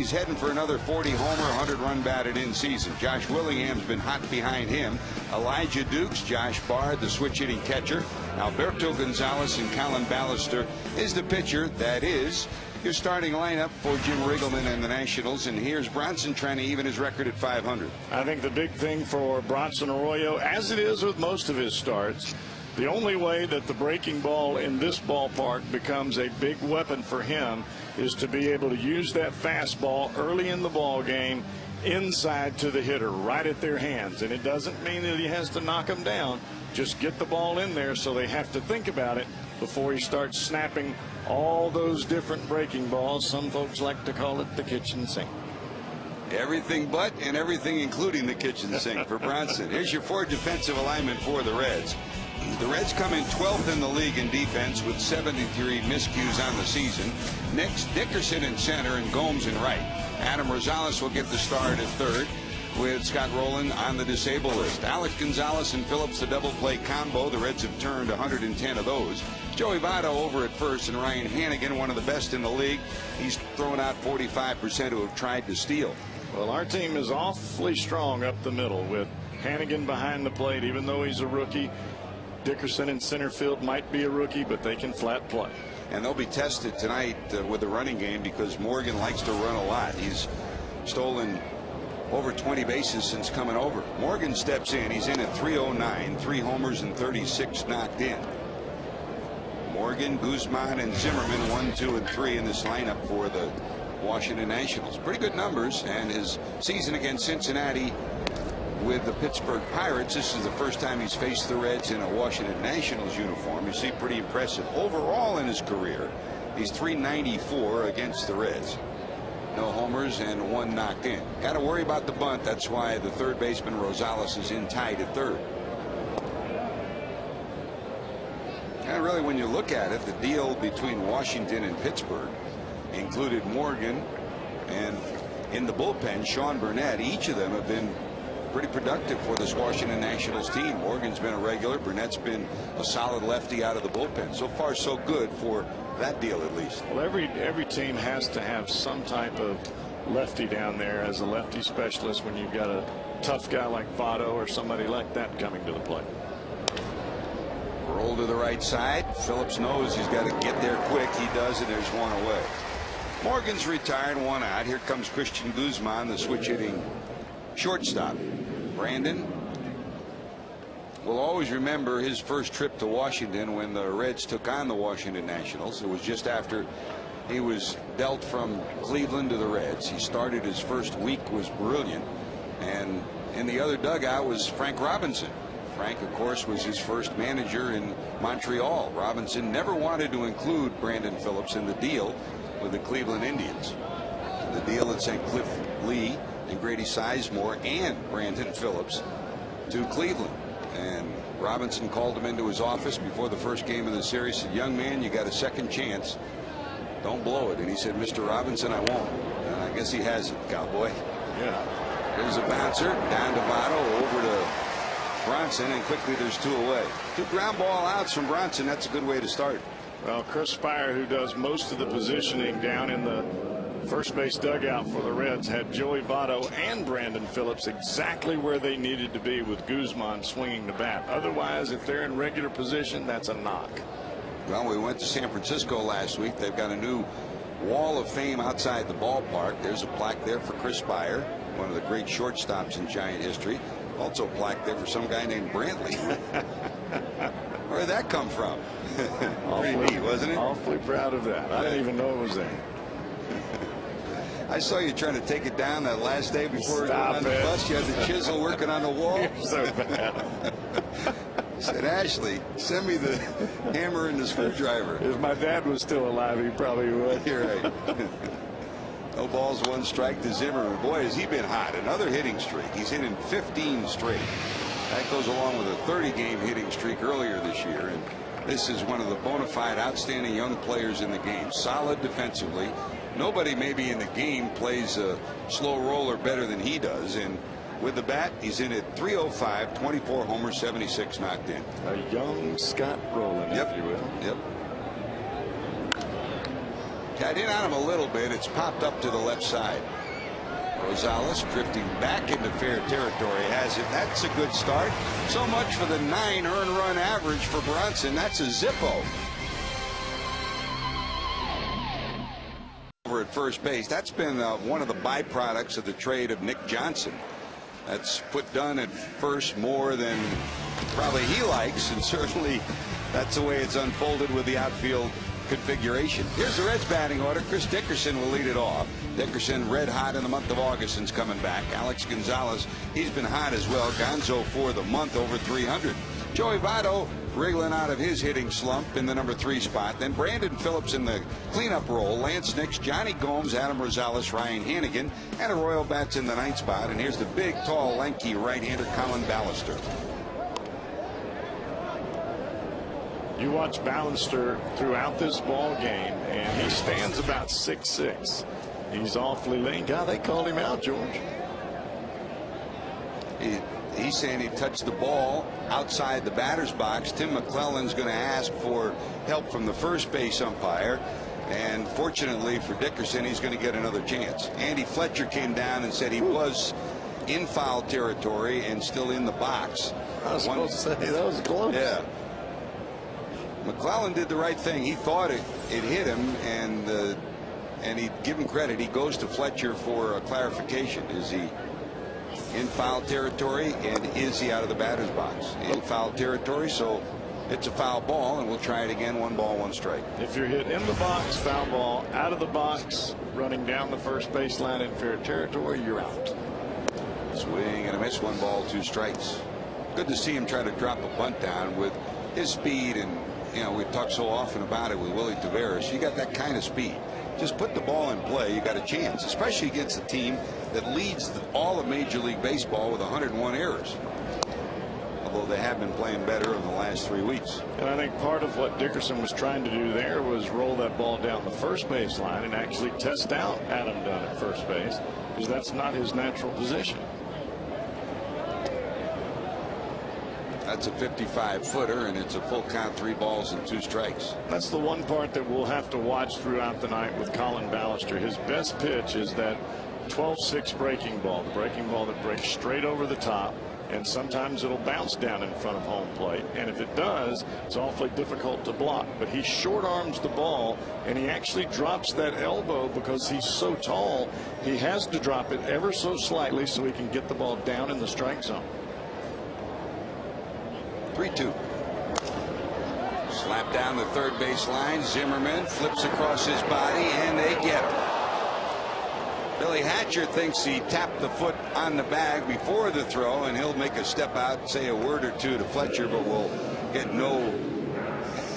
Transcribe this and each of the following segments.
He's heading for another 40 homer, 100 run batted in season. Josh Willingham's been hot behind him. Elijah Dukes, Josh Bard, the switch hitting catcher. Alberto Gonzalez and Colin Ballister is the pitcher. That is your starting lineup for Jim Riggleman and the Nationals. And here's Bronson trying to even his record at 500. I think the big thing for Bronson Arroyo, as it is with most of his starts, the only way that the breaking ball in this ballpark becomes a big weapon for him is to be able to use that fastball early in the ball game inside to the hitter, right at their hands. And it doesn't mean that he has to knock them down. Just get the ball in there so they have to think about it before he starts snapping all those different breaking balls. Some folks like to call it the kitchen sink. Everything but and everything including the kitchen sink for Bronson. Here's your 4 defensive alignment for the Reds. The Reds come in 12th in the league in defense with 73 miscues on the season. Next, Dickerson in center and Gomes in right. Adam Rosales will get the start at third with Scott Rowland on the disabled list. Alex Gonzalez and Phillips, the double play combo. The Reds have turned 110 of those. Joey Votto over at first, and Ryan Hanigan, one of the best in the league. He's thrown out 45% who have tried to steal. Well, our team is awfully strong up the middle with Hanigan behind the plate, even though he's a rookie. Dickerson in center field might be a rookie, but they can flat play. And they'll be tested tonight with the running game because Morgan likes to run a lot. He's stolen over 20 bases since coming over. Morgan steps in. He's in at 309, 3 homers and 36 knocked in. Morgan, Guzman, and Zimmerman 1, 2, and 3 in this lineup for the Washington Nationals. Pretty good numbers, and his season against Cincinnati with the Pittsburgh Pirates, this is the first time he's faced the Reds in a Washington Nationals uniform. You see, pretty impressive overall in his career. He's .394 against the Reds. No homers and 1 knocked in. Got to worry about the bunt. That's why the third baseman Rosales is in tied at third. And really, when you look at it, the deal between Washington and Pittsburgh included Morgan and in the bullpen Sean Burnett. Each of them have been pretty productive for this Washington Nationals team. Morgan's been a regular. Burnett's been a solid lefty out of the bullpen. So far, so good for that deal, at least. Well, every team has to have some type of lefty down there as a lefty specialist when you've got a tough guy like Votto or somebody like that coming to the plate. Roll to the right side. Phillips knows he's got to get there quick. He does, and there's 1 away. Morgan's retired, 1 out. Here comes Christian Guzman, the switch hitting shortstop. Brandon will always remember his first trip to Washington when the Reds took on the Washington Nationals. It was just after he was dealt from Cleveland to the Reds. He started his first week, was brilliant, and in the other dugout was Frank Robinson. Frank, of course, was his first manager in Montreal. Robinson never wanted to include Brandon Phillips in the deal with the Cleveland Indians. The deal that sent Cliff Lee and Grady Sizemore and Brandon Phillips to Cleveland. And Robinson called him into his office before the first game of the series. Said, "Young man, you got a second chance. Don't blow it." And he said, "Mr. Robinson, I won't." And I guess he hasn't, Cowboy. Yeah. There's a bouncer down to Votto, over to Bronson, and quickly there's 2 away. 2 ground ball outs from Bronson. That's a good way to start. Well, Chris Spire, who does most of the positioning down in the first base dugout for the Reds, had Joey Votto and Brandon Phillips exactly where they needed to be with Guzman swinging the bat. Otherwise, if they're in regular position, that's a knock. Well, we went to San Francisco last week. They've got a new wall of fame outside the ballpark. There's a plaque there for Chris Spire, one of the great shortstops in Giant history. Also a plaque there for some guy named Brantley. Where did that come from? Pretty neat, wasn't it? Awfully proud of that. I didn't even know it was there. I saw you trying to take it down that last day before going on the bus. You had the chisel working on the wall. You're so bad. I said, "Ashley, send me the hammer and the screwdriver." If my dad was still alive, he probably would. You're right. No balls, 1 strike to Zimmerman. Boy, has he been hot. Another hitting streak. He's hitting 15 straight. That goes along with a 30-game hitting streak earlier this year. And this is one of the bona fide outstanding young players in the game. Solid defensively. Nobody maybe in the game plays a slow roller better than he does. And with the bat, he's in at 305, 24 homers, 76 knocked in. A young Scott Rowland, yep, if you will. Yep. Got in on him a little bit. It's popped up to the left side. Rosales drifting back into fair territory has it. That's a good start. So much for the 9 earned run average for Bronson. That's a Zippo. Over at first base. That's been one of the byproducts of the trade of Nick Johnson. That's put Dunn at first more than probably he likes, and certainly that's the way it's unfolded with the outfield configuration. Here's the Reds batting order. Chris Dickerson will lead it off. Dickerson red hot in the month of August since coming back. Alex Gonzalez, he's been hot as well. Gonzo for the month over 300. Joey Votto wriggling out of his hitting slump in the number 3 spot. Then Brandon Phillips in the cleanup role. Lance Nix, Jonny Gomes, Adam Rosales, Ryan Hannigan, and Arroyo bats in the 9th spot. And here's the big, tall, lanky right-hander Colin Ballister. You watch Ballister throughout this ball game, and he stands about 6'6". He's awfully lean. God, they called him out, George. He's saying he touched the ball outside the batter's box. Tim McClellan's going to ask for help from the first base umpire. And fortunately for Dickerson, he's going to get another chance. Andy Fletcher came down and said he was in foul territory and still in the box. I was supposed to say that was close. Yeah. McClellan did the right thing. He thought it hit him, and he'd give him credit. He goes to Fletcher for a clarification. Is he in foul territory, and is he out of the batter's box? In foul territory, so it's a foul ball, and we'll try it again. 1 ball, 1 strike. If you're hit in the box, foul ball. Out of the box, running down the first baseline in fair territory, you're out. Swing and a miss. 1 ball, 2 strikes. Good to see him try to drop a bunt down with his speed, and you know, we've talked so often about it with Willie Taveras. You got that kind of speed. Just put the ball in play, you got a chance, especially against a team that leads all of Major League Baseball with 101 errors. Although they have been playing better in the last 3 weeks. And I think part of what Dickerson was trying to do there was roll that ball down the first base line and actually test out Adam Dunn at first base, because that's not his natural position. That's a 55-footer, and it's a full count, 3 balls and 2 strikes. That's the one part that we'll have to watch throughout the night with Colin Ballister. His best pitch is that 12-6 breaking ball, the breaking ball that breaks straight over the top, and sometimes it'll bounce down in front of home plate. And if it does, it's awfully difficult to block. But he short arms the ball, and he actually drops that elbow because he's so tall. He has to drop it ever so slightly so he can get the ball down in the strike zone. 3-2. Slap down the third base line. Zimmerman flips across his body, and they get him. Billy Hatcher thinks he tapped the foot on the bag before the throw, and he'll make a step out, say a word or two to Fletcher, but will get no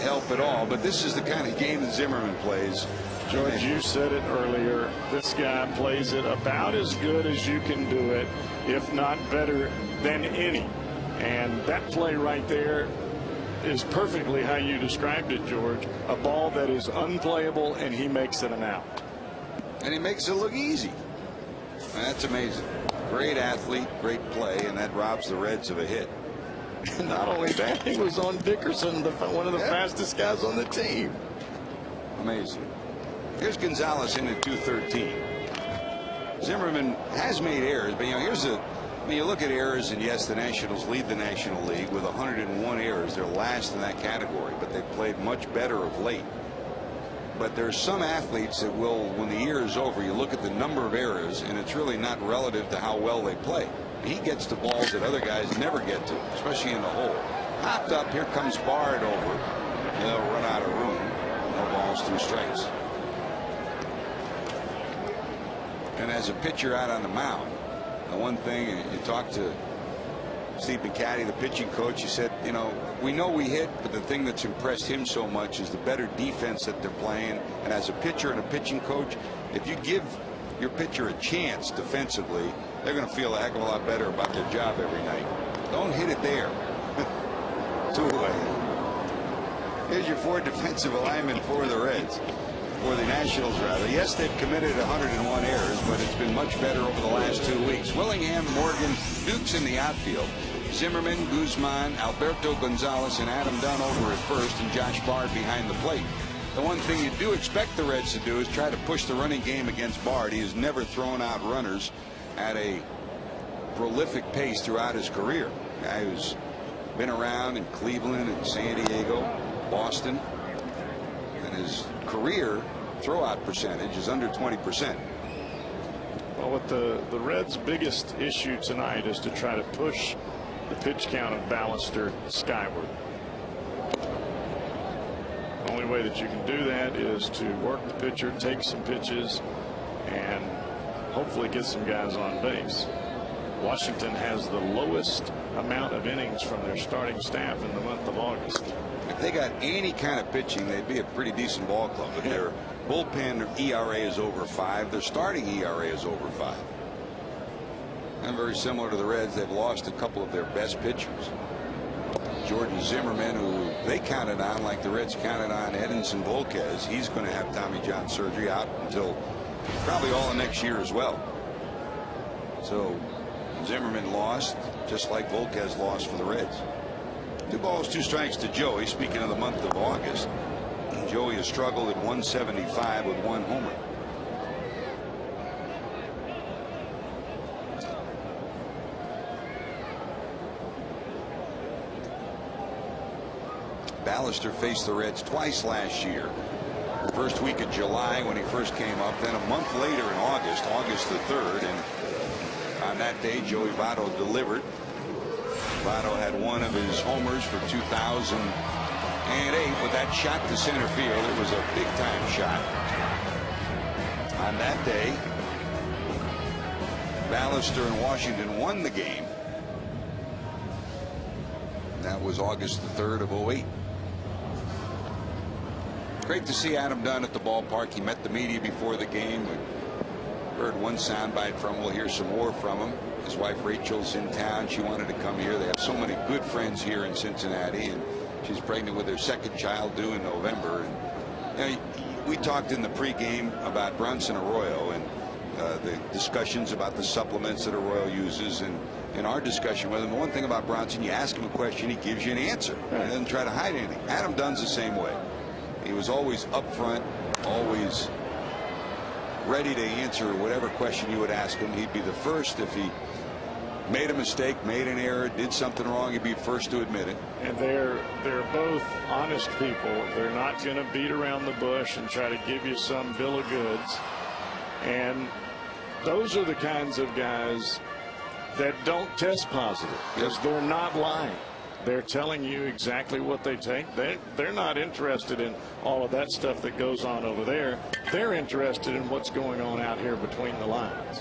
help at all. But this is the kind of game that Zimmerman plays. George, you said it earlier. This guy plays it about as good as you can do it, if not better than any. And that play right there is perfectly how you described it, George. A ball that is unplayable, and he makes it an out. And he makes it look easy. That's amazing. Great athlete, great play, and that robs the Reds of a hit. And not only that, he was on Dickerson, one of the fastest guys on the team. Amazing. Here's Gonzalez in at 213. Zimmerman has made errors, but you know, I mean, you look at errors, and yes, the Nationals lead the National League with 101 errors. They're last in that category, but they've played much better of late. But there's some athletes that will, when the year is over, you look at the number of errors, and it's really not relative to how well they play. He gets to balls that other guys never get to, especially in the hole. Popped up, here comes Bard over. They'll run out of room. No balls, 2 strikes. And as a pitcher out on the mound, the one thing, you talked to Steve McCaddy, the pitching coach, he said, you know we hit, but the thing that's impressed him so much is the better defense that they're playing. And as a pitcher and a pitching coach, if you give your pitcher a chance defensively, they're going to feel a heck of a lot better about their job every night. Don't hit it there. 2 away. Here's your 4 defensive alignment for the Reds. For the Nationals, rather. Yes, they've committed 101 errors, but it's been much better over the last 2 weeks. Willingham, Morgan, Dukes in the outfield. Zimmerman, Guzman, Alberto Gonzalez, and Adam Dunn over at first, and Josh Bard behind the plate. The one thing you do expect the Reds to do is try to push the running game against Bard. He has never thrown out runners at a prolific pace throughout his career. Guy who's been around in Cleveland and San Diego, Boston, and his career throwout percentage is under 20%. Well, with the Reds' biggest issue tonight is to try to push the pitch count of Ballister skyward. The only way that you can do that is to work the pitcher, take some pitches, and hopefully get some guys on base. Washington has the lowest amount of innings from their starting staff in the month of August. If they got any kind of pitching, they'd be a pretty decent ball club. But their bullpen ERA is over 5. Their starting ERA is over 5. And very similar to the Reds, they've lost a couple of their best pitchers. Jordan Zimmerman, who they counted on like the Reds counted on Edinson Volquez, he's going to have Tommy John surgery out until probably all of next year as well. So Zimmerman lost, just like Volquez lost for the Reds. 2 balls, 2 strikes to Joey. Speaking of the month of August, Joey has struggled at 175 with 1 homer. Ballister faced the Reds twice last year. First week of July when he first came up, then a month later in August the 3rd, and on that day Joey Votto delivered. Votto had one of his homers for 2008 with that shot to center field. It was a big time shot. On that day, Ballister and Washington won the game. That was August the 3rd of 2008. Great to see Adam Dunn at the ballpark. He met the media before the game. We heard one soundbite from him. We'll hear some more from him. His wife Rachel's in town. She wanted to come here. They have so many good friends here in Cincinnati, and she's pregnant with their 2nd child due in November. And you know, we talked in the pregame about Bronson Arroyo and the discussions about the supplements that Arroyo uses, and in our discussion with him, the one thing about Bronson, you ask him a question, he gives you an answer. He doesn't try to hide anything. Adam Dunn's the same way. He was always upfront, always ready to answer whatever question you would ask him. He'd be the first if he made a mistake, made an error, did something wrong. He'd be first to admit it. And they're both honest people. They're not going to beat around the bush and try to give you some bill of goods. And those are the kinds of guys that don't test positive because they're not lying. They're telling you exactly what they think. They're not interested in all of that stuff that goes on over there. They're interested in what's going on out here between the lines.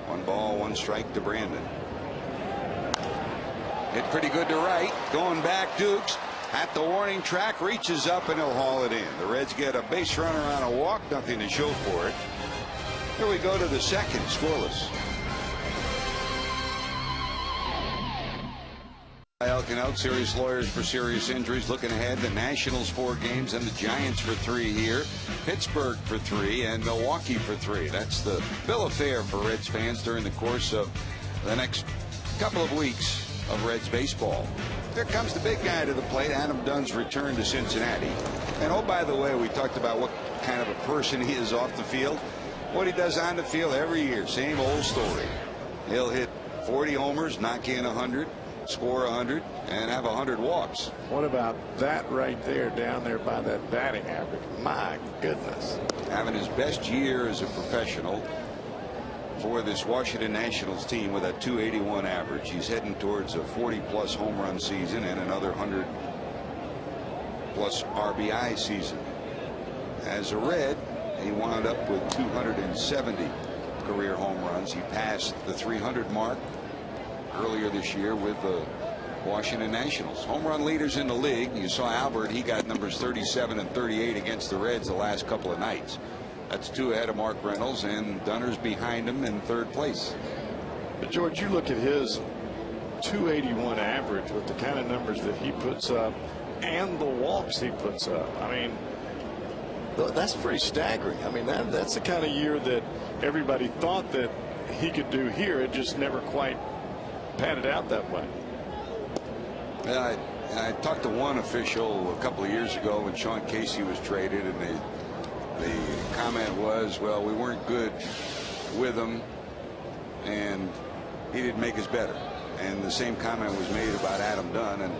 1 ball, 1 strike to Brandon. Hit pretty good to right. Going back, Dukes at the warning track, reaches up and he'll haul it in. The Reds get a base runner on a walk, nothing to show for it. Here we go to the 2nd, scoreless. Elkin out, serious lawyers for serious injuries. Looking ahead, the Nationals 4 games and the Giants for 3 here. Pittsburgh for 3 and Milwaukee for 3. That's the bill of fare for Reds fans during the course of the next couple of weeks of Reds baseball. There comes the big guy to the plate, Adam Dunn's return to Cincinnati. And oh, by the way, we talked about what kind of a person he is off the field. What he does on the field every year, same old story. He'll hit 40 homers, knock in 100. Score 100 and have 100 walks. What about that right there down there by that batting average? My goodness. Having his best year as a professional for this Washington Nationals team with a 281 average. He's heading towards a 40+ home run season and another 100+ RBI season. As a Red, he wound up with 270 career home runs. He passed the 300 mark earlier this year with the Washington Nationals. Home run leaders in the league. You saw Albert, he got numbers 37 and 38 against the Reds the last couple of nights. That's 2 ahead of Mark Reynolds, and Dunner's behind him in 3rd place. But George, you look at his 281 average with the kind of numbers that he puts up and the walks he puts up. I mean, that's pretty staggering. I mean, that's the kind of year that everybody thought that he could do here. It just never quite padded out that way. And I talked to one official a couple of years ago when Sean Casey was traded, and the comment was, well, we weren't good with him and he didn't make us better. And the same comment was made about Adam Dunn, and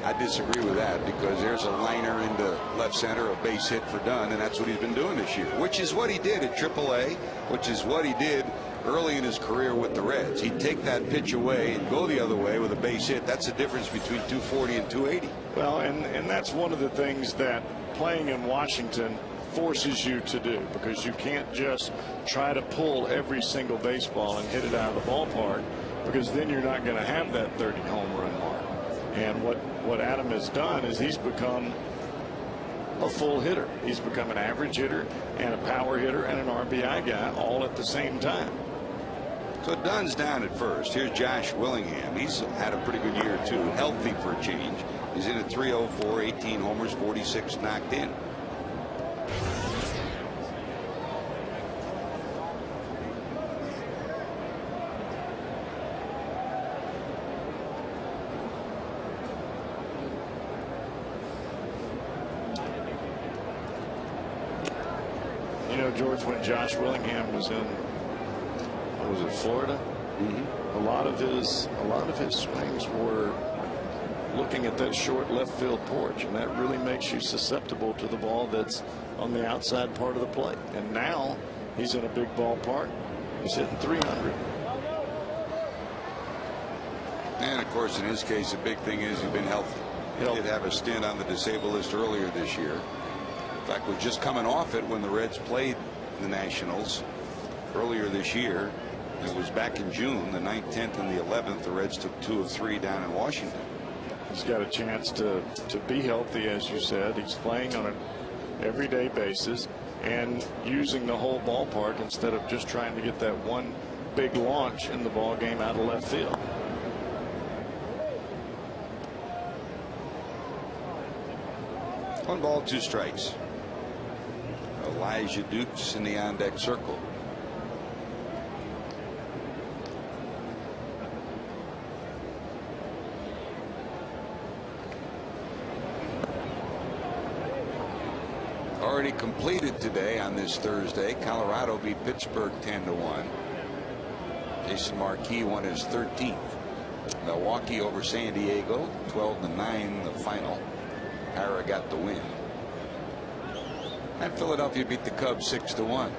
I disagree with that, because there's a liner into left center, a base hit for Dunn, and that's what he's been doing this year, which is what he did at AAA, which is what he did early in his career with the Reds. He'd take that pitch away and go the other way with a base hit. That's the difference between 240 and 280. Well, and that's one of the things that playing in Washington forces you to do, because you can't just try to pull every single baseball and hit it out of the ballpark, because then you're not going to have that 30 home run mark. And what Adam has done is he's become a full hitter. He's become an average hitter and a power hitter and an RBI guy all at the same time. So Dunn's down at first. Here's Josh Willingham. He's had a pretty good year too, healthy for a change. He's in at 304, 18 homers, 46 knocked in. You know, George, when Josh Willingham was in, what was it, Florida? A lot of his swings were looking at that short left field porch, and that really makes you susceptible to the ball that's on the outside part of the plate. And now he's in a big ballpark. He's hitting 300. And of course, in his case, the big thing is he's been healthy. He did have a stint on the disabled list earlier this year. In fact, was just coming off it when the Reds played the Nationals earlier this year. It was back in June, the 9th, 10th, and the 11th. The Reds took 2 of 3 down in Washington. He's got a chance to be healthy, as you said. He's playing on an everyday basis and using the whole ballpark instead of just trying to get that one big launch in the ball game out of left field. One ball, 2 strikes. Elijah Dukes in the on-deck circle. Already completed today on this Thursday. Colorado beat Pittsburgh 10-1. Jason Marquis won his 13th. Milwaukee over San Diego 12-9 the final. Hara got the win. And Philadelphia beat the Cubs 6-1.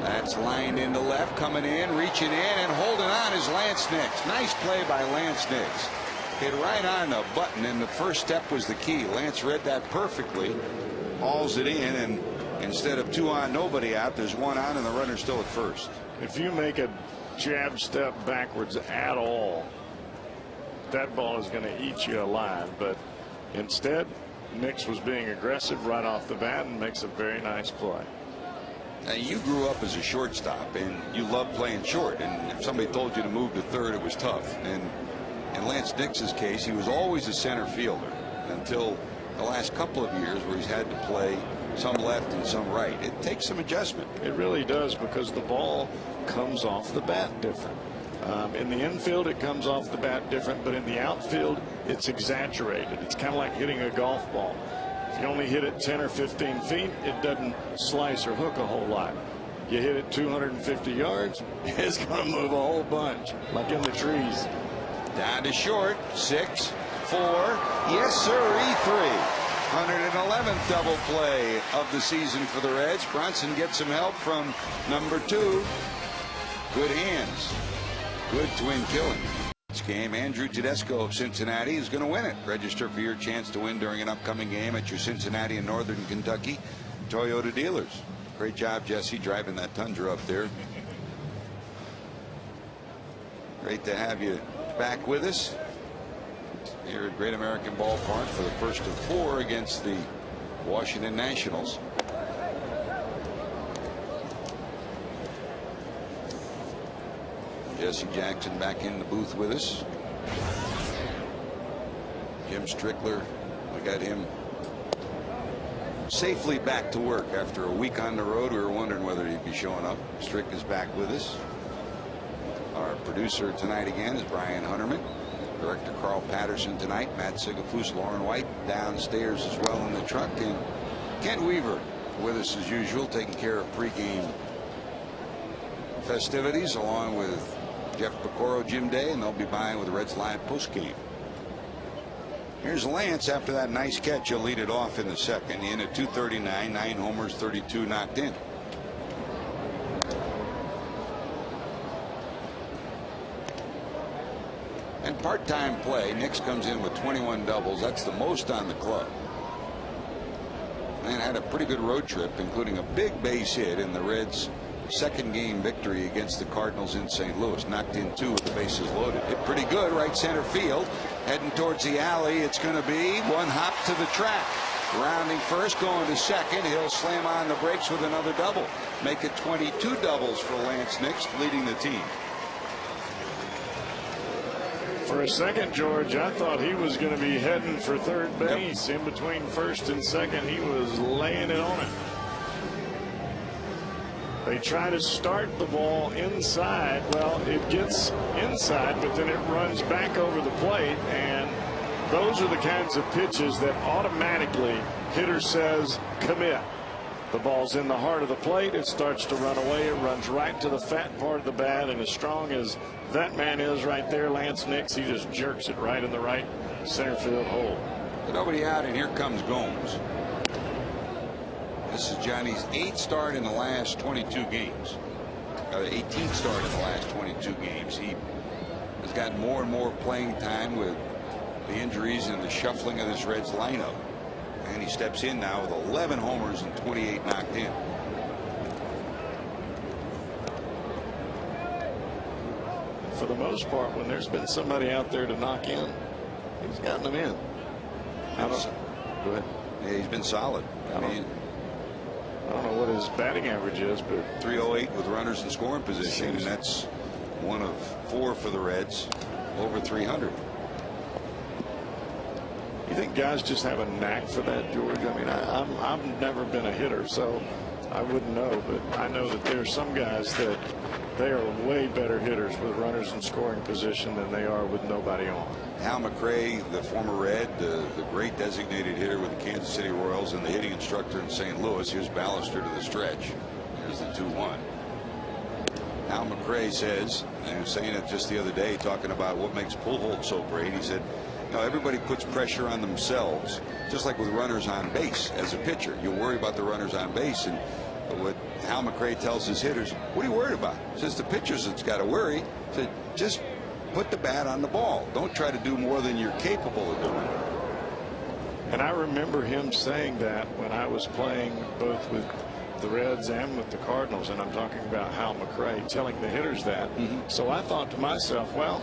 That's lined into left, coming in, reaching in, and holding on is Lance Nix. Nice play by Lance Nix. Hit right on the button, and the first step was the key. Lance read that perfectly, hauls it in, and instead of 2 on, nobody out, there's 1 on, and the runner's still at first. If you make a jab step backwards at all, that ball is going to eat you alive. But instead, Nix was being aggressive right off the bat and makes a very nice play. Now, you grew up as a shortstop, and you loved playing short, and if somebody told you to move to third, it was tough. And in Lance Nix's case, he was always a center fielder until the last couple of years, where he's had to play some left and some right. It takes some adjustment. It really does, because the ball comes off the bat different. In the infield, it comes off the bat different, but in the outfield, it's exaggerated. It's kind of like hitting a golf ball. If you only hit it 10 or 15 feet, it doesn't slice or hook a whole lot. You hit it 250 yards, it's going to move a whole bunch, like in the trees. Down to short, 6, 4, yes sir, E3. 111th double play of the season for the Reds. Bronson gets some help from number 2. Good hands. Good twin killing. This game, Andrew Tedesco of Cincinnati is going to win it. Register for your chance to win during an upcoming game at your Cincinnati and Northern Kentucky Toyota dealers. Great job, Jesse, driving that Tundra up there. Great to have you back with us here at Great American Ballpark for the first of 4 against the Washington Nationals. Jesse Jackson back in the booth with us. Jim Strickler, we got him safely back to work after a week on the road. We were wondering whether he'd be showing up. Strick is back with us. Our producer tonight again is Brian Hunterman. Director Carl Patterson tonight. Matt Sigafus, Lauren White downstairs as well in the truck, and Kent Weaver with us as usual, taking care of pregame festivities along with Jeff Pecoro, Jim Day, and they'll be by with the Reds live postgame. Here's Lance after that nice catch. He'll lead it off in the second. In at 239, 9 homers, 32 knocked in. And part-time play, Nix comes in with 21 doubles. That's the most on the club. And had a pretty good road trip, including a big base hit in the Reds' second game victory against the Cardinals in St. Louis. Knocked in 2 with the bases loaded. Hit pretty good right center field. Heading towards the alley. It's going to be one hop to the track. Rounding first, going to second. He'll slam on the brakes with another double. Make it 22 doubles for Lance Nix, leading the team. For a second, George, I thought he was going to be heading for third base. In between first and second, he was laying it on it. They try to start the ball inside. Well, it gets inside, but then it runs back over the plate, and those are the kinds of pitches that automatically hitter says commit. The ball's in the heart of the plate. It starts to run away. It runs right to the fat part of the bat, and as strong as that man is right there, Lance Nix, he just jerks it right in the right center field hole. Nobody out, and here comes Gomes. This is Johnny's 8th start in the last 22 games. 18th start in the last 22 games. He has gotten more and more playing time with the injuries and the shuffling of this Reds lineup. And he steps in now with 11 homers and 28 knocked in. For the most part, when there's been somebody out there to knock in, he's gotten them in. Go ahead. Yeah, he's been solid. I don't know what his batting average is, but 308 with runners in scoring position, and that's 1 of 4 for the Reds, over 300. You think guys just have a knack for that, George? I mean, I've never been a hitter, so I wouldn't know, but I know that there's some guys that they are way better hitters with runners in scoring position than they are with nobody on. Hal McRae, the former Red, the great designated hitter with the Kansas City Royals and the hitting instructor in St. Louis. Here's Ballister to the stretch. Here's the 2-1. Hal McRae says, and he was saying it just the other day, talking about what makes Pujols so great. He said, you know, everybody puts pressure on themselves, just like with runners on base. As a pitcher, you worry about the runners on base, and what Hal McRae tells his hitters, what are you worried about? He says the pitchers that's got to worry. He said, just put the bat on the ball. Don't try to do more than you're capable of doing. And I remember him saying that when I was playing both with the Reds and with the Cardinals, and I'm talking about Hal McRae telling the hitters that. So I thought to myself, well,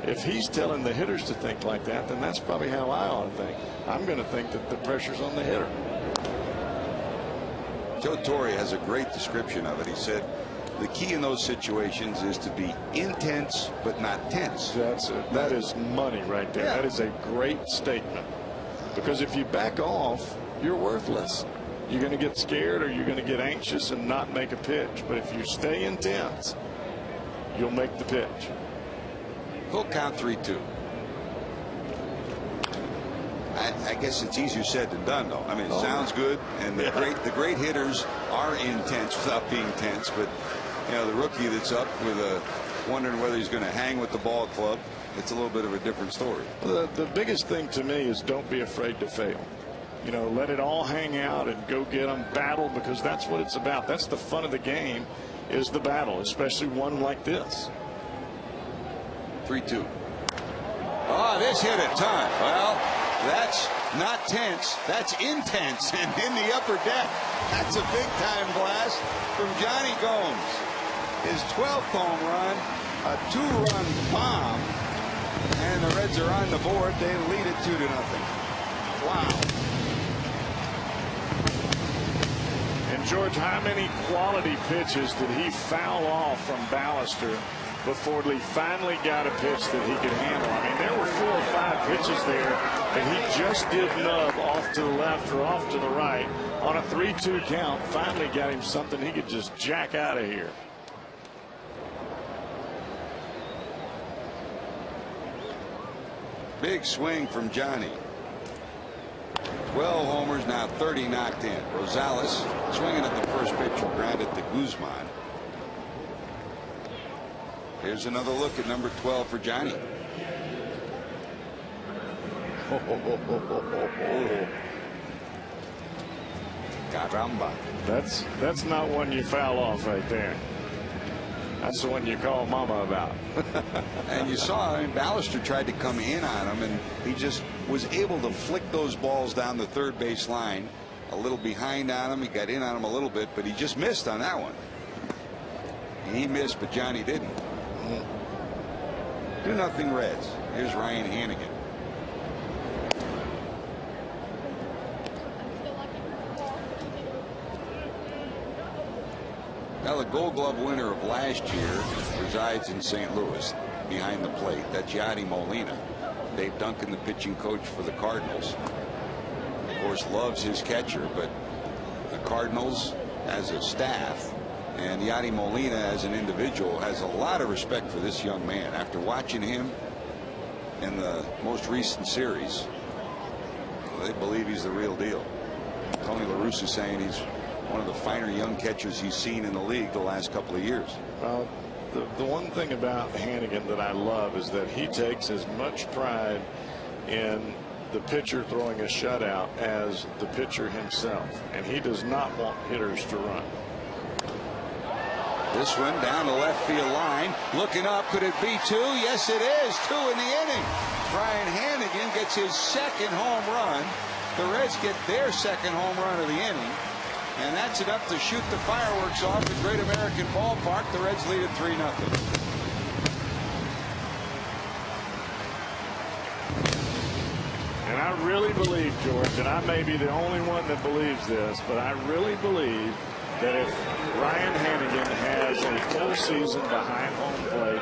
if he's telling the hitters to think like that, then that's probably how I ought to think. I'm going to think that the pressure's on the hitter. Joe Torre has a great description of it. He said the key in those situations is to be intense but not tense. That is money right there. Yeah. That is a great statement, because if you back off, you're worthless. You're going to get scared, or you're going to get anxious and not make a pitch. But if you stay intense, you'll make the pitch. Full count, 3-2. I guess it's easier said than done, though. I mean, it sounds good, and the great hitters are intense without being tense. But you know, the rookie that's up with wondering whether he's going to hang with the ball club, it's a little bit of a different story. The biggest thing to me is don't be afraid to fail. You know, let it all hang out and go get them, battle, because that's what it's about. That's the fun of the game, is the battle, especially one like this. 3-2. Oh, this hit a ton. Well, that's not tense. That's intense. And in the upper deck, that's a big time blast from Jonny Gomes. His 12th home run, a 2-run bomb, and the Reds are on the board. They lead it 2-0. Wow. And George, how many quality pitches did he foul off from Ballister before he finally got a pitch that he could handle? I mean, there were 4 or 5 pitches there that he just did nub off to the left or off to the right on a 3-2 count. Finally got him something he could just jack out of here. Big swing from Johnny. 12 homers, now 30 knocked in. Rosales swinging at the first pitch, grounded to Guzman. Here's another look at number 12 for Johnny. Caramba. That's not one you foul off right there. That's the one you call mama about. And you saw, I mean, Ballister tried to come in on him, and he just was able to flick those balls down the third base line. A little behind on him. He got in on him a little bit, but he just missed on that one. And he missed, but Johnny didn't. 2-0 Reds. Here's Ryan Hannigan. Now the Gold Glove winner of last year resides in St. Louis behind the plate. That's Yadi Molina. Dave Duncan, the pitching coach for the Cardinals, of course, loves his catcher, but the Cardinals as a staff and Yadi Molina as an individual has a lot of respect for this young man. After watching him in the most recent series, they believe he's the real deal. Tony La Russa saying he's one of the finer young catchers he's seen in the league the last couple of years. The one thing about Hannigan that I love is that he takes as much pride in the pitcher throwing a shutout as the pitcher himself, and he does not want hitters to run. This one down the left field line, looking up. Could it be 2? Yes, it is. 2 in the inning. Ryan Hannigan gets his second home run. The Reds get their second home run of the inning, and that's enough to shoot the fireworks off at Great American Ballpark. The Reds lead at 3-0. And I really believe, George, and I may be the only one that believes this, but I really believe that if Ryan Hannigan has a full season behind home plate,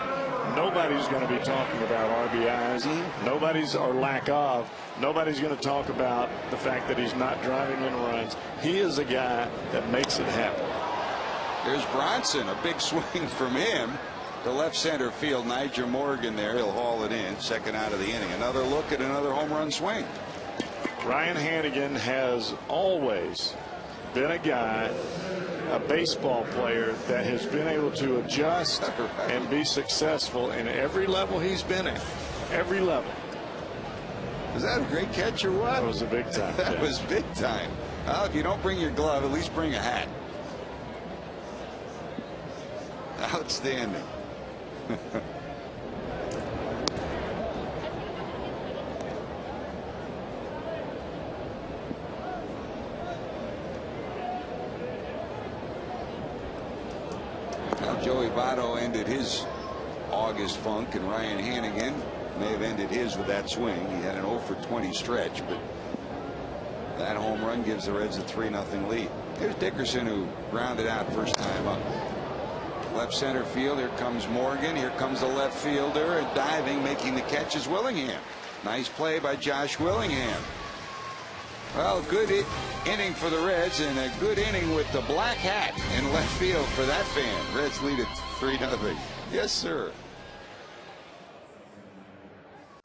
nobody's going to be talking about RBIs. Nobody's, or lack of. Nobody's going to talk about the fact that he's not driving in runs. He is a guy that makes it happen. There's Bronson, a big swing from him to left center field. Nigel Morgan there. He'll haul it in. Second out of the inning. Another look at another home run swing. Ryan Hannigan has always been a guy, a baseball player that has been able to adjust and be successful in every level he's been at. Every level. Was that a great catch or what? That was a big time. That was big time. Well, if you don't bring your glove, at least bring a hat. Outstanding. Now Joey Votto ended his August funk, and Ryan Hannigan may have ended his with that swing. He had an 0 for 20 stretch, but that home run gives the Reds a 3-0 lead. Here's Dickerson, who grounded out first time up. Left center field. Here comes Morgan. Here comes the left fielder, and diving, making the catch is Willingham. Nice play by Josh Willingham. Well, good inning for the Reds, and a good inning with the black hat in left field for that fan. Reds lead it 3-0. Yes, sir.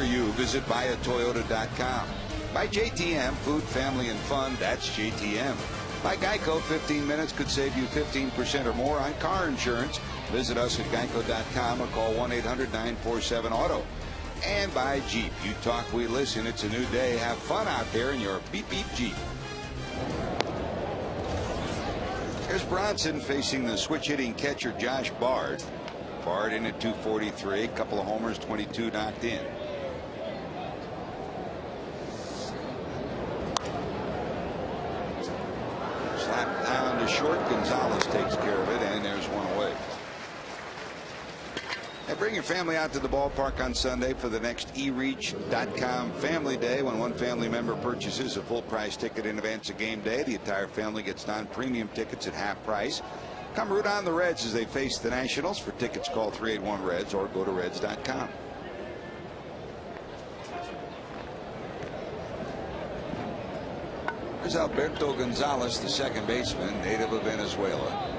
You visit buyatoyota.com. Buy JTM, food, family, and fun. That's JTM. By Geico, 15 minutes could save you 15% or more on car insurance. Visit us at geico.com or call 1-800-947-AUTO. And by Jeep. You talk, we listen. It's a new day. Have fun out there in your beep beep Jeep. Here's Bronson facing the switch hitting catcher Josh Bard. Bard in at 243, a couple of homers, 22 knocked in. Slapped down to short. Gonzalez takes care of it, and there's one away. And bring your family out to the ballpark on Sunday for the next eReach.com Family Day. When one family member purchases a full price ticket in advance of game day, the entire family gets non-premium tickets at half price. Come root on the Reds as they face the Nationals. For tickets, call 381-REDS or go to Reds.com. There's Alberto Gonzalez, the second baseman, native of Venezuela.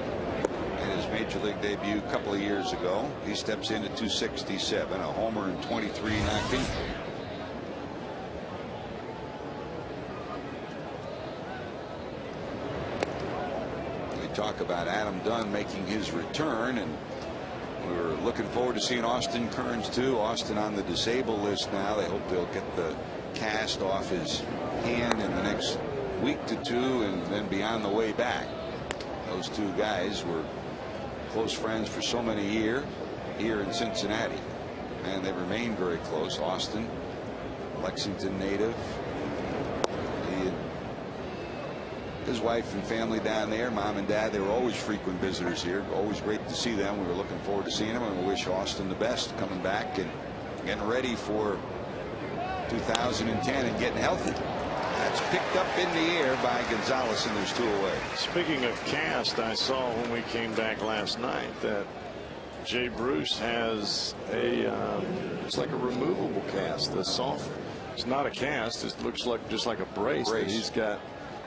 In his major league debut a couple of years ago, he steps in at 267, a homer and 23 knocked in. talk about Adam Dunn making his return, and we're looking forward to seeing Austin Kearns too. Austin on the disabled list now. They hope they'll get the cast off his hand in the next week to two and then be on the way back. Those two guys were close friends for so many years here in Cincinnati, and they remain very close. Austin, Lexington native. His wife and family down there, mom and dad, they were always frequent visitors here. Always great to see them. We were looking forward to seeing them, and we wish Austin the best coming back and getting ready for 2010 and getting healthy. That's picked up in the air by Gonzalez, and there's two away. Speaking of cast, I saw when we came back last night that Jay Bruce has a it's like a removable cast. The soft, it's not a cast. It looks like just like a brace that he's got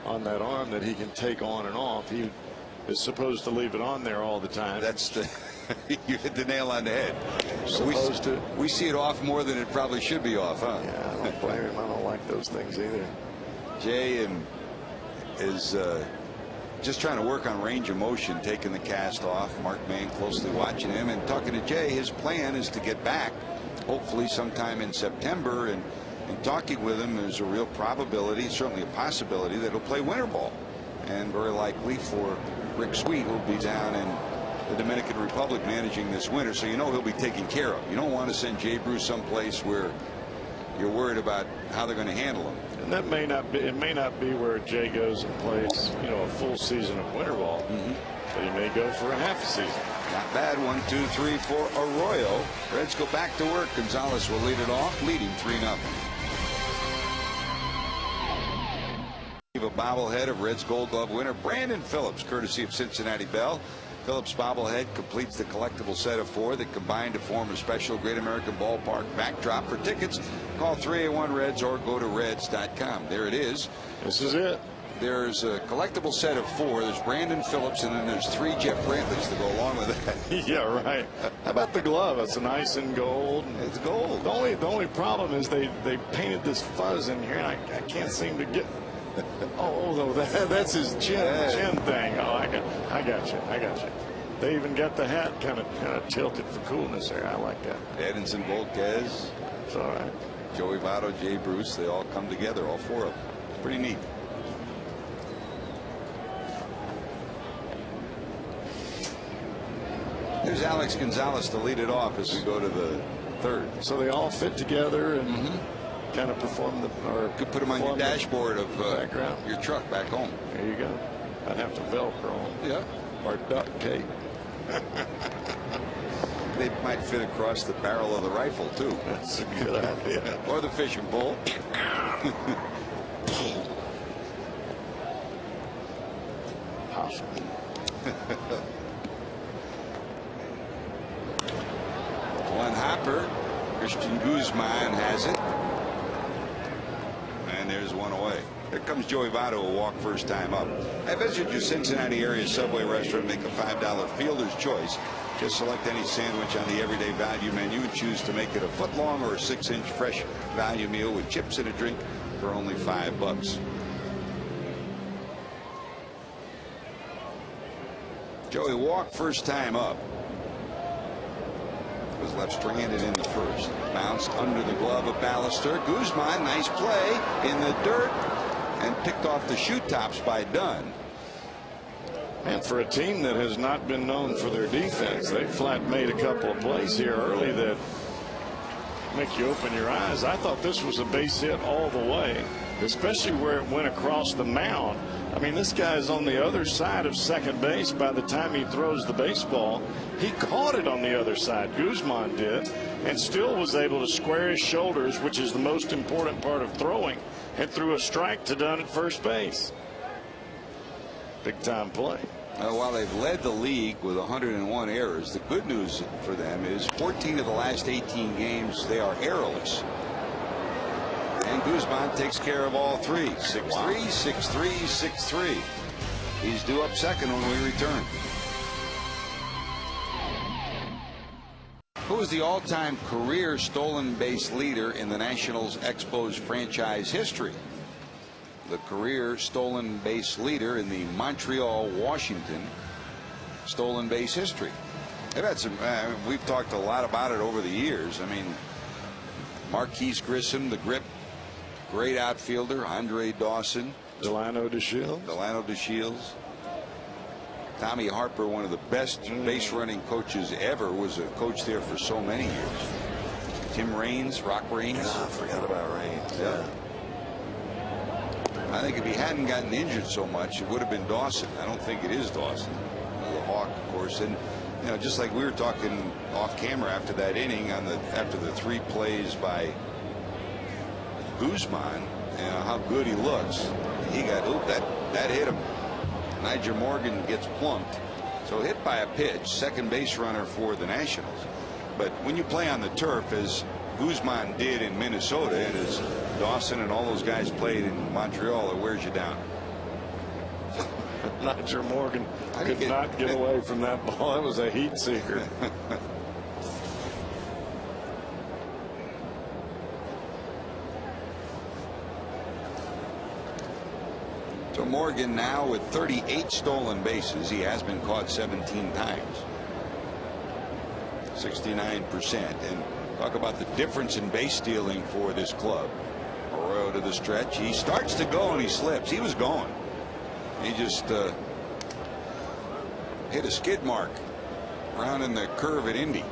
on that arm that he can take on and off. He is supposed to leave it on there all the time. That's the you hit the nail on the head. We see it off more than it probably should be off, huh? Yeah, I don't blame him. I don't like those things either. Jay is just trying to work on range of motion, taking the cast off. Mark Main closely watching him and talking to Jay. His plan is to get back hopefully sometime in September, and talking with him, there's a real probability, certainly a possibility, that he'll play winter ball, and very likely for Rick Sweet, who'll be down in the Dominican Republic managing this winter, so you know he'll be taken care of. You don't want to send Jay Bruce someplace where you're worried about how they're going to handle him. And that may not be, it may not be where Jay goes and plays, you know, a full season of winter ball, but he may go for a half a season. Not bad. 1, 2, 3 for Arroyo. Reds go back to work. Gonzalez will lead it off, leading 3-0. A bobblehead of Reds Gold Glove winner Brandon Phillips, courtesy of Cincinnati Bell. Phillips bobblehead completes the collectible set of 4 that combine to form a special Great American Ballpark backdrop. For tickets, call 381-REDS or go to reds.com. There it is. This is it. There's a collectible set of 4. There's Brandon Phillips, and then there's 3 Jeff Brantleys to go along with that. Yeah, right. How about the glove? It's nice and gold. It's gold. The only problem is they painted this fuzz in here, and I can't seem to get. Oh, that's his chin thing. Oh, I got you. They even got the hat kind of tilted for coolness there. I like that. Edinson Volquez. It's all right. Joey Votto, Jay Bruce, they all come together, all 4 of them. It's pretty neat. There's Alex Gonzalez to lead it off as we go to the 3rd. So they all fit together and kind of perform or could put them on your dashboard of background. Your truck back home. There you go. I'd have to Velcro them. Yeah. Or duct tape. They might fit across the barrel of the rifle too. That's a good idea. Or the fishing pole. Possible. One hopper. Christian Guzman has it. And there's one away. Here comes Joey Votto, a walk first time up. I visited your Cincinnati area Subway restaurant. Make a $5 fielder's choice. Just select any sandwich on the everyday value menu and choose to make it a foot long or a 6-inch fresh value meal with chips and a drink for only $5. Joey walked first time up. Was left stranded in the first. Bounced under the glove of Ballister. Guzman, nice play in the dirt and picked off the shoe tops by Dunn. And for a team that has not been known for their defense, they flat made a couple of plays here early that make you open your eyes. I thought this was a base hit all the way, especially where it went across the mound. I mean, this guy's on the other side of second base by the time he throws the baseball. He caught it on the other side, Guzman did, and still was able to square his shoulders, which is the most important part of throwing, and threw a strike to Dunn at first base. Big time play. While they've led the league with 101 errors, the good news for them is 14 of the last 18 games they are errorless. And Guzman takes care of all 3. 6-3, 6-3, 6-3. He's due up second when we return. Who is the all-time career stolen base leader in the Nationals Expos franchise history? The career stolen base leader in the Montreal, Washington stolen base history. They've had some. We've talked a lot about it over the years. I mean, Marquise Grissom, the grip, great outfielder. Andre Dawson, Delano DeShields. Tommy Harper, one of the best base running coaches ever, was a coach there for so many years. Tim Raines, Rock Raines. I forgot about Raines. Yeah. I think if he hadn't gotten injured so much, it would have been Dawson. I don't think it is Dawson. The Hawk, of course. And you know, just like we were talking off camera after that inning, after the 3 plays by Guzman, how good he looks. He got that hit him. Nyjer Morgan gets plunked, so hit by a pitch, second base runner for the Nationals. But when you play on the turf, as Guzman did in Minnesota, and as Dawson and all those guys played in Montreal, it wears you down. Nyjer Morgan could not get away from that ball. That was a heat seeker. So Morgan now with 38 stolen bases. He has been caught 17 times. 69%. And talk about the difference in base stealing for this club. Arroyo to the stretch. He starts to go and he slips. He was going. He just hit a skid mark around in the curve at Indy.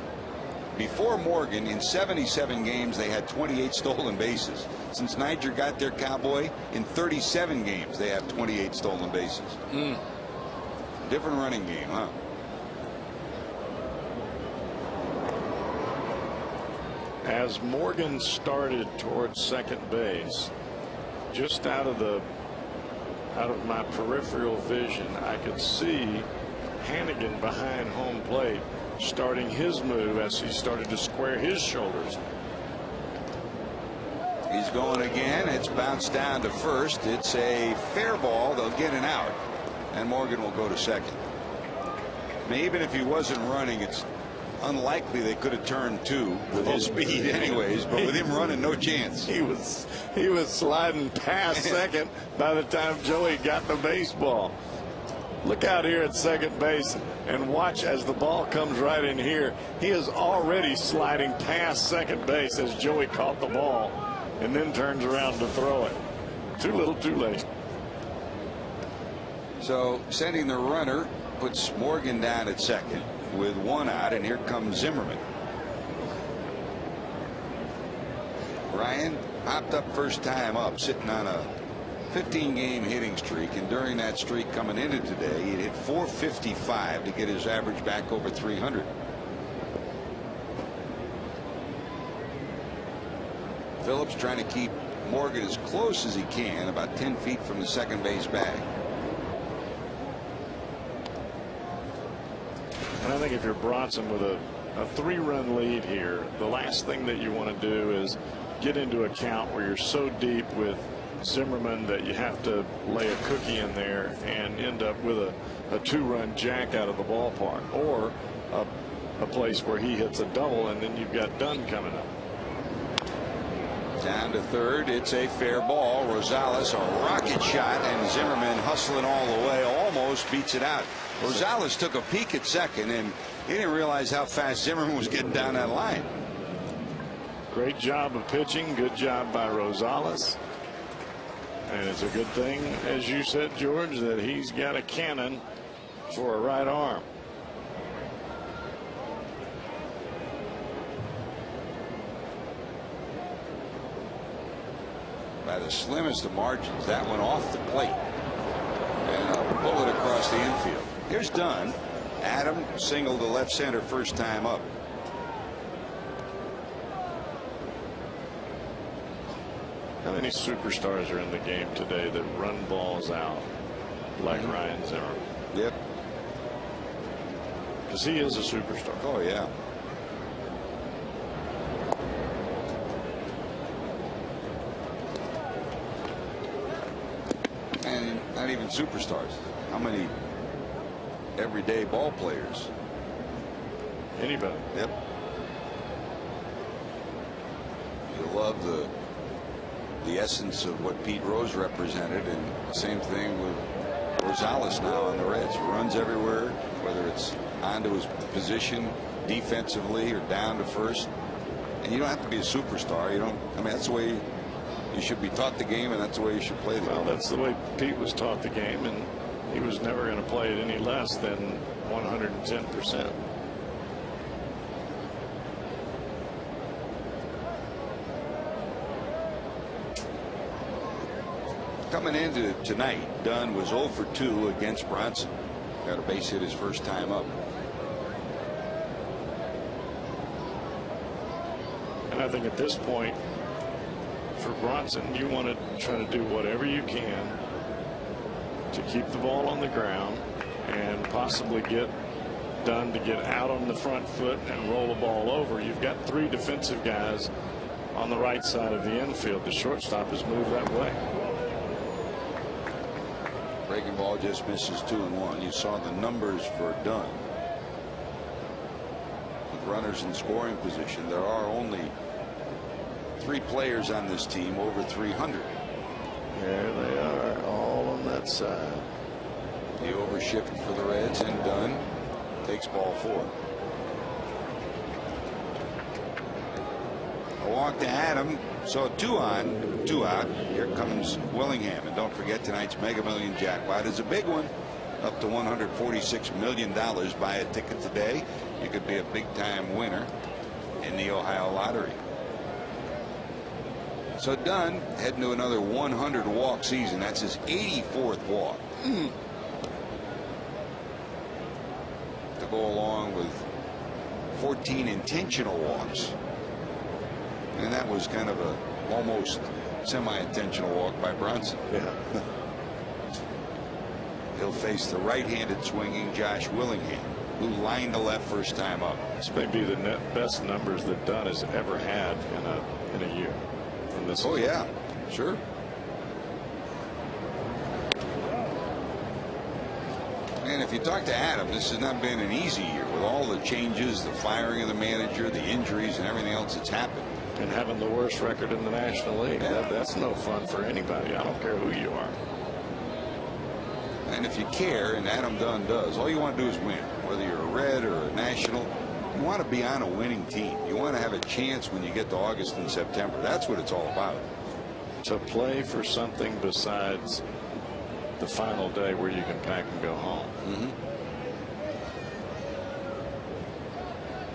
Before Morgan, in 77 games, they had 28 stolen bases. Since Nyjer got their Cowboy, in 37 games, they have 28 stolen bases. Different running game, huh? As Morgan started towards second base, just out of my peripheral vision, I could see Hannigan behind home plate starting his move as he started to square his shoulders. He's going again. It's bounced down to first. It's a fair ball. They'll get an out, and Morgan will go to second. I mean, even if he wasn't running, it's unlikely they could have turned 2 with his speed anyways, but with him running, no chance. He was sliding past second by the time Joey got the baseball. Look out here at second base and watch as the ball comes right in here. He is already sliding past second base as Joey caught the ball and then turns around to throw it. Too little, too late. So sending the runner puts Morgan down at second with 1 out, and here comes Zimmerman. Ryan hopped up first time up, sitting on a 15-game hitting streak, and during that streak coming into today, he hit .455 to get his average back over 300. Phillips trying to keep Morgan as close as he can, about 10 feet from the second base bag. And I think if you're Bronson with a 3-run lead here, the last thing that you want to do is get into a count where you're so deep with Zimmerman that you have to lay a cookie in there and end up with a 2-run jack out of the ballpark, or a place where he hits a double and then you've got Dunn coming up. Down to third. It's a fair ball. Rosales, a rocket shot, and Zimmerman hustling all the way, almost beats it out. Rosales took a peek at second, and he didn't realize how fast Zimmerman was getting down that line. Great job of pitching. Good job by Rosales. And it's a good thing, as you said, George, that he's got a cannon for a right arm. By the slimmest of margins, that went off the plate and a bullet across the infield. Here's Dunn. Adam singled to left center first time up. How many superstars are in the game today that run balls out like Ryan Zimmerman? Yep. Because he is a superstar. Oh, yeah. And not even superstars. How many everyday ball players? Anybody. Yep. You love the essence of what Pete Rose represented, and the same thing with Rosales now on the Reds. Runs everywhere, whether it's onto his position defensively or down to first. And you don't have to be a superstar. You don't. I mean, that's the way you should be taught the game, and that's the way you should play the game. Well, that's the way Pete was taught the game, and he was never going to play it any less than 110%. Coming into tonight, Dunn was 0 for 2 against Bronson. Got a base hit his first time up. And I think at this point, for Bronson, you want to try to do whatever you can to keep the ball on the ground and possibly get Dunn to get out on the front foot and roll the ball over. You've got 3 defensive guys on the right side of the infield. The shortstop has moved that way. Breaking ball just misses 2-1. You saw the numbers for Dunn. With runners in scoring position, there are only 3 players on this team over 300. There they are, all on that side. The overshift for the Reds, and Dunn takes ball 4. A walk to Adam. So 2 on, 2 out. Here comes Willingham. And don't forget, tonight's Mega Million jackpot is a big one. Up to $146 million. Buy a ticket today. You could be a big time winner in the Ohio lottery. So Dunn heading to another 100 walk season. That's his 84th walk. To go along with 14 intentional walks. And that was kind of a almost semi-intentional walk by Bronson. Yeah. He'll face the right-handed swinging Josh Willingham, who lined the left first time up. This may be the best numbers that Dunn has ever had in a year. From this. Oh yeah, sure. And if you talk to Adam, this has not been an easy year with all the changes, the firing of the manager, the injuries, and everything else that's happened. And having the worst record in the National League. Yeah. That's no fun for anybody. I don't care who you are. And if you care, and Adam Dunn does, all you want to do is win. Whether you're a Red or a National, you want to be on a winning team. You want to have a chance when you get to August and September. That's what it's all about. To play for something besides the final day where you can pack and go home.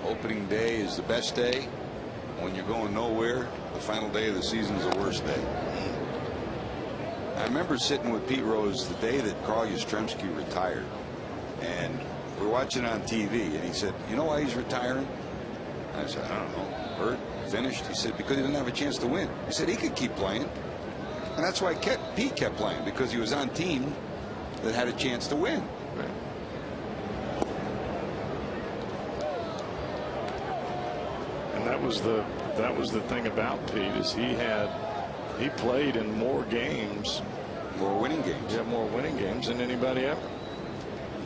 Opening day is the best day. When you're going nowhere, the final day of the season is the worst day. I remember sitting with Pete Rose the day that Carl Yastrzemski retired, and we were watching on TV, and he said, "You know why he's retiring?" I said, "I don't know. Hurt? Finished?" He said, "Because he didn't have a chance to win." He said he could keep playing, and that's why Pete kept playing, because he was on a team that had a chance to win. And that was the thing about Pete, is he played in more games, More winning games. yeah, more winning games than anybody ever.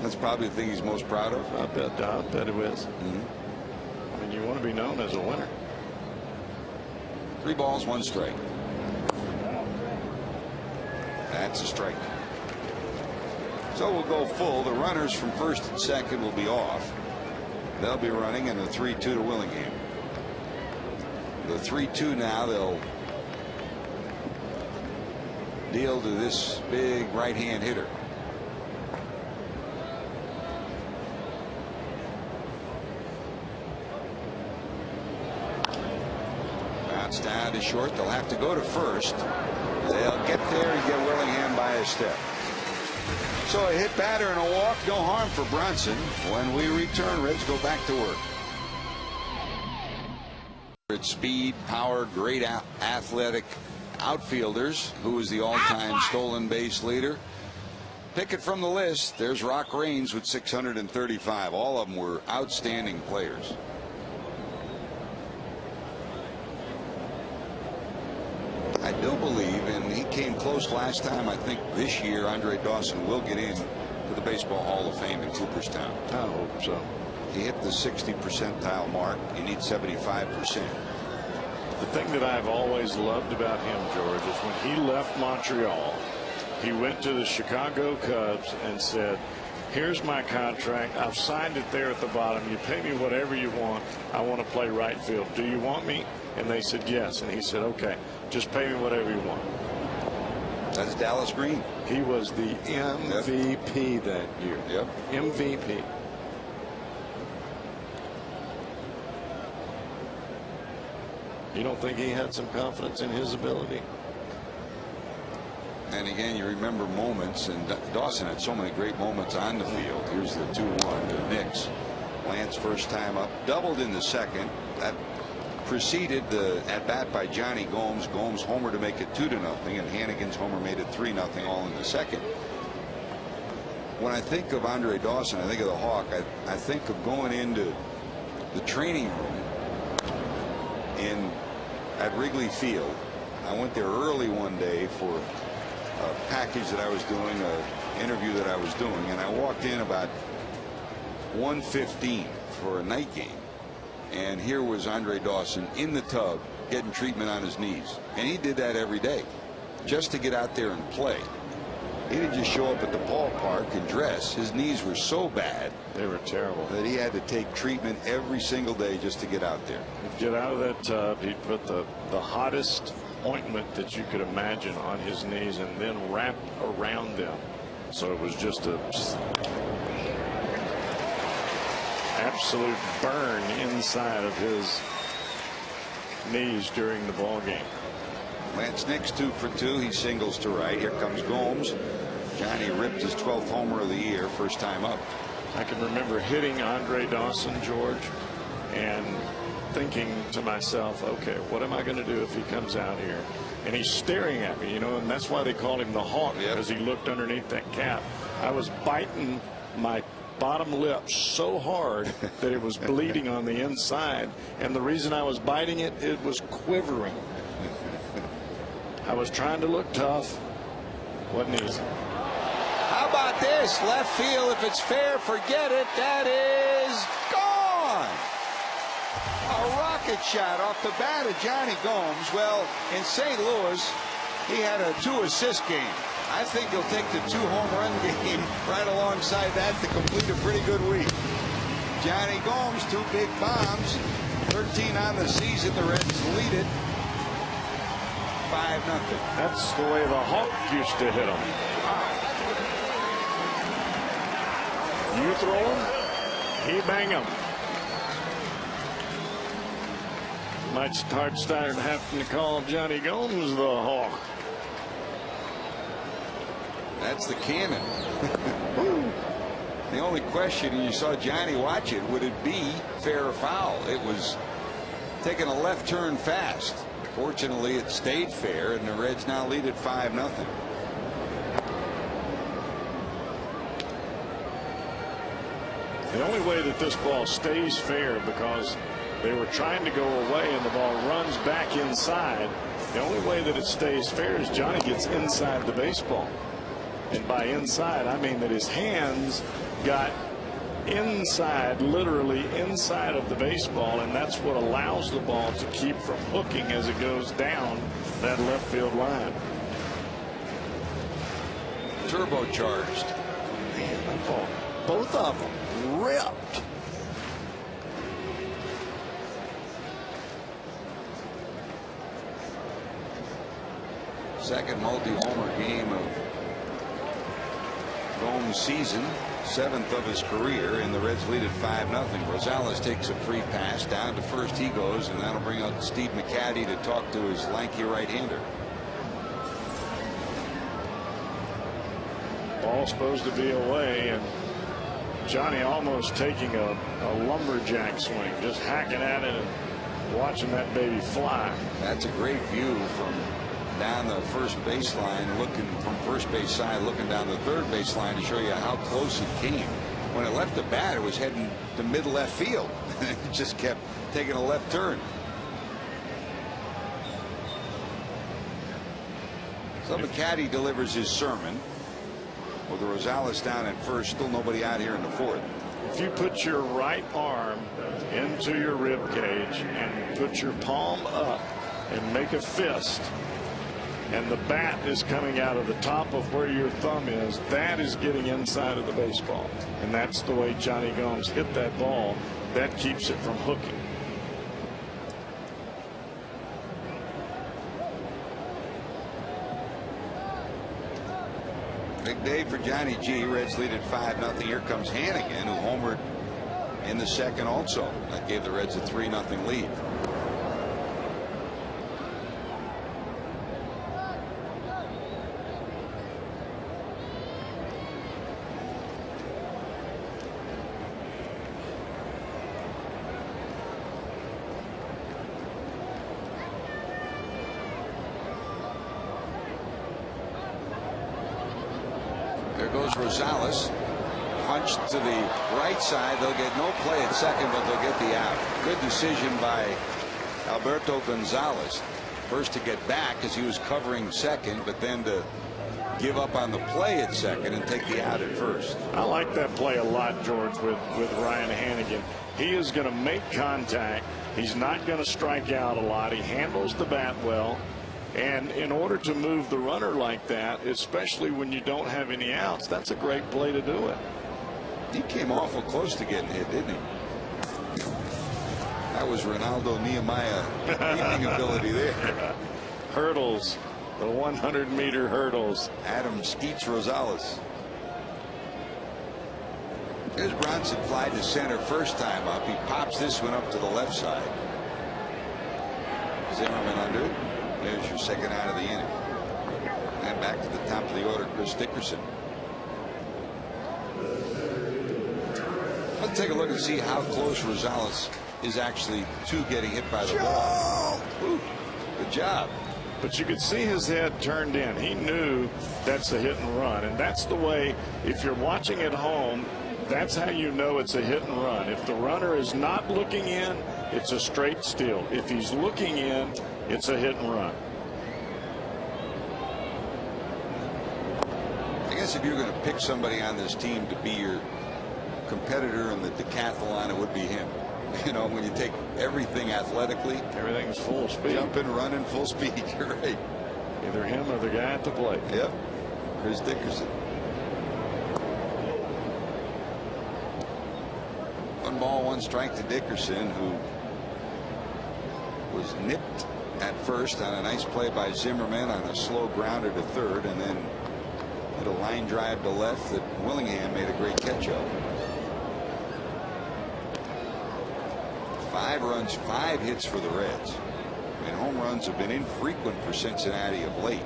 That's probably the thing he's most proud of. I bet it is. I mean, you want to be known as a winner. 3 balls, 1 strike. That's a strike. So we'll go full. The runners from first and second will be off. They'll be running, and the 3-2 to Willingham. The 3-2 now, they'll deal to this big right-hand hitter. Bounce down to short. They'll have to go to first. They'll get there and get Willingham by a step. So a hit batter and a walk, no harm for Bronson. When we return, Reds go back to work. It's speed, power, great athletic outfielders. Who is the all-time stolen base leader? Pick it from the list. There's Rock Raines with 635. All of them were outstanding players. I do believe, and he came close last time, I think this year Andre Dawson will get in to the Baseball Hall of Fame in Cooperstown. I hope so. He hit the 60 percentile mark. You need 75%. The thing that I've always loved about him, George, is when he left Montreal, he went to the Chicago Cubs and said, here's my contract. I've signed it there at the bottom. You pay me whatever you want. I want to play right field. Do you want me? And they said yes. And he said, okay, just pay me whatever you want. That's Dallas Green. He was the MVP that year. Yep. MVP. You don't think he had some confidence in his ability? And again, you remember moments, and Dawson had so many great moments on the field. Here's the 2-1 to Knicks. Lance first time up, doubled in the second. That preceded the at bat by Jonny Gomes. Gomes homer to make it 2-0, and Hannigan's homer made it 3-0, all in the second. When I think of Andre Dawson, I think of the Hawk. I think of going into the training room at Wrigley Field. I went there early one day for a package that I was doing, an interview that I was doing, and I walked in about 1:15 for a night game, and here was Andre Dawson in the tub getting treatment on his knees, and he did that every day just to get out there and play. He didn't just show up at the ballpark and dress. His knees were so bad, they were terrible, that he had to take treatment every single day just to get out there. He'd get out of that tub, he'd put the hottest ointment that you could imagine on his knees and then wrap around them, so it was just a absolute burn inside of his knees during the ball game. Lance Nix 2 for 2. He singles to right. Here comes Gomes. Johnny ripped his 12th homer of the year, first time up. I can remember hitting Andre Dawson, George, and thinking to myself, okay, what am I going to do if he comes out here? And he's staring at me, you know, and that's why they called him the Hawk, because he looked underneath that cap. I was biting my bottom lip so hard that it was bleeding on the inside, and the reason I was biting it, it was quivering. I was trying to look tough. Wasn't easy. How about this? Left field, if it's fair, forget it. That is gone. A rocket shot off the bat of Jonny Gomes. Well, in St. Louis, he had a 2-assist game. I think he'll take the 2-home run game right alongside that to complete a pretty good week. Jonny Gomes, 2 big bombs, 13 on the season. The Reds lead it 5-0. That's the way the Hawk used to hit him. You throw him, he bang him. Might start having to call Jonny Gomes the Hawk. That's the cannon. The only question, and you saw Johnny watch it, would it be fair or foul? It was taking a left turn fast. Fortunately, it stayed fair, and the Reds now lead at 5-0. The only way that this ball stays fair, because they were trying to go away and the ball runs back inside, the only way that it stays fair is Johnny gets inside the baseball. And by inside, I mean that his hands got inside, literally inside of the baseball, and that's what allows the ball to keep from hooking as it goes down that left field line. Turbocharged. Man, that ball, both of them ripped. Second multi-homer game of Gomes' season, 7th of his career, and the Reds lead at 5-0. Rosales takes a free pass down to first. He goes, and that'll bring out Steve McCaddy to talk to his lanky right-hander. Ball's supposed to be away, and Johnny almost taking a lumberjack swing, just hacking at it and watching that baby fly. That's a great view from down the first baseline, looking from first base side, looking down the third baseline to show you how close it came. When it left the bat, it was heading to mid left field. It just kept taking a left turn. So McCaddy delivers his sermon with Rosales down at first. Still nobody out here in the fourth. If you put your right arm into your rib cage and put your palm up and make a fist, and the bat is coming out of the top of where your thumb is, that is getting inside of the baseball. And that's the way Jonny Gomes hit that ball. That keeps it from hooking. Big day for Johnny G. Reds lead at 5-0. Here comes Hannigan, who homered in the second also. That gave the Reds a 3-0 lead. There goes Rosales. Punch to the right side. They'll get no play at second, but they'll get the out. Good decision by Alberto Gonzalez. First to get back as he was covering second, but then to give up on the play at second and take the out at first. I like that play a lot, George, with Ryan Hannigan. He is going to make contact. He's not going to strike out a lot. He handles the bat well. And in order to move the runner like that, especially when you don't have any outs, that's a great play to do it. He came awful close to getting hit, didn't he? That was Ronaldo Nehemiah evening ability there. Hurdles, the 100-meter hurdles. Adam Skeets Rosales. There's Bronson fly to center first time up. He pops this one up to the left side. Zimmerman under it. There's your second out of the inning. And back to the top of the order, Chris Dickerson. Let's take a look and see how close Rosales is actually to getting hit by the ball. Ooh, good job. But you could see his head turned in. He knew that's a hit and run. And that's the way, if you're watching at home, that's how you know it's a hit and run. If the runner is not looking in, it's a straight steal. If he's looking in, it's a hit and run. I guess if you're going to pick somebody on this team to be your competitor in the decathlon, it would be him. You know, when you take everything athletically, everything's full speed. Jumping, running, full speed. You're right. Either him or the guy at the plate. Yep. Chris Dickerson. One ball, one strike to Dickerson, who was nipped at first on a nice play by Zimmerman on a slow grounder to third, and then hit a line drive to left that Willingham made a great catch of. 5 runs, 5 hits for the Reds. And home runs have been infrequent for Cincinnati of late.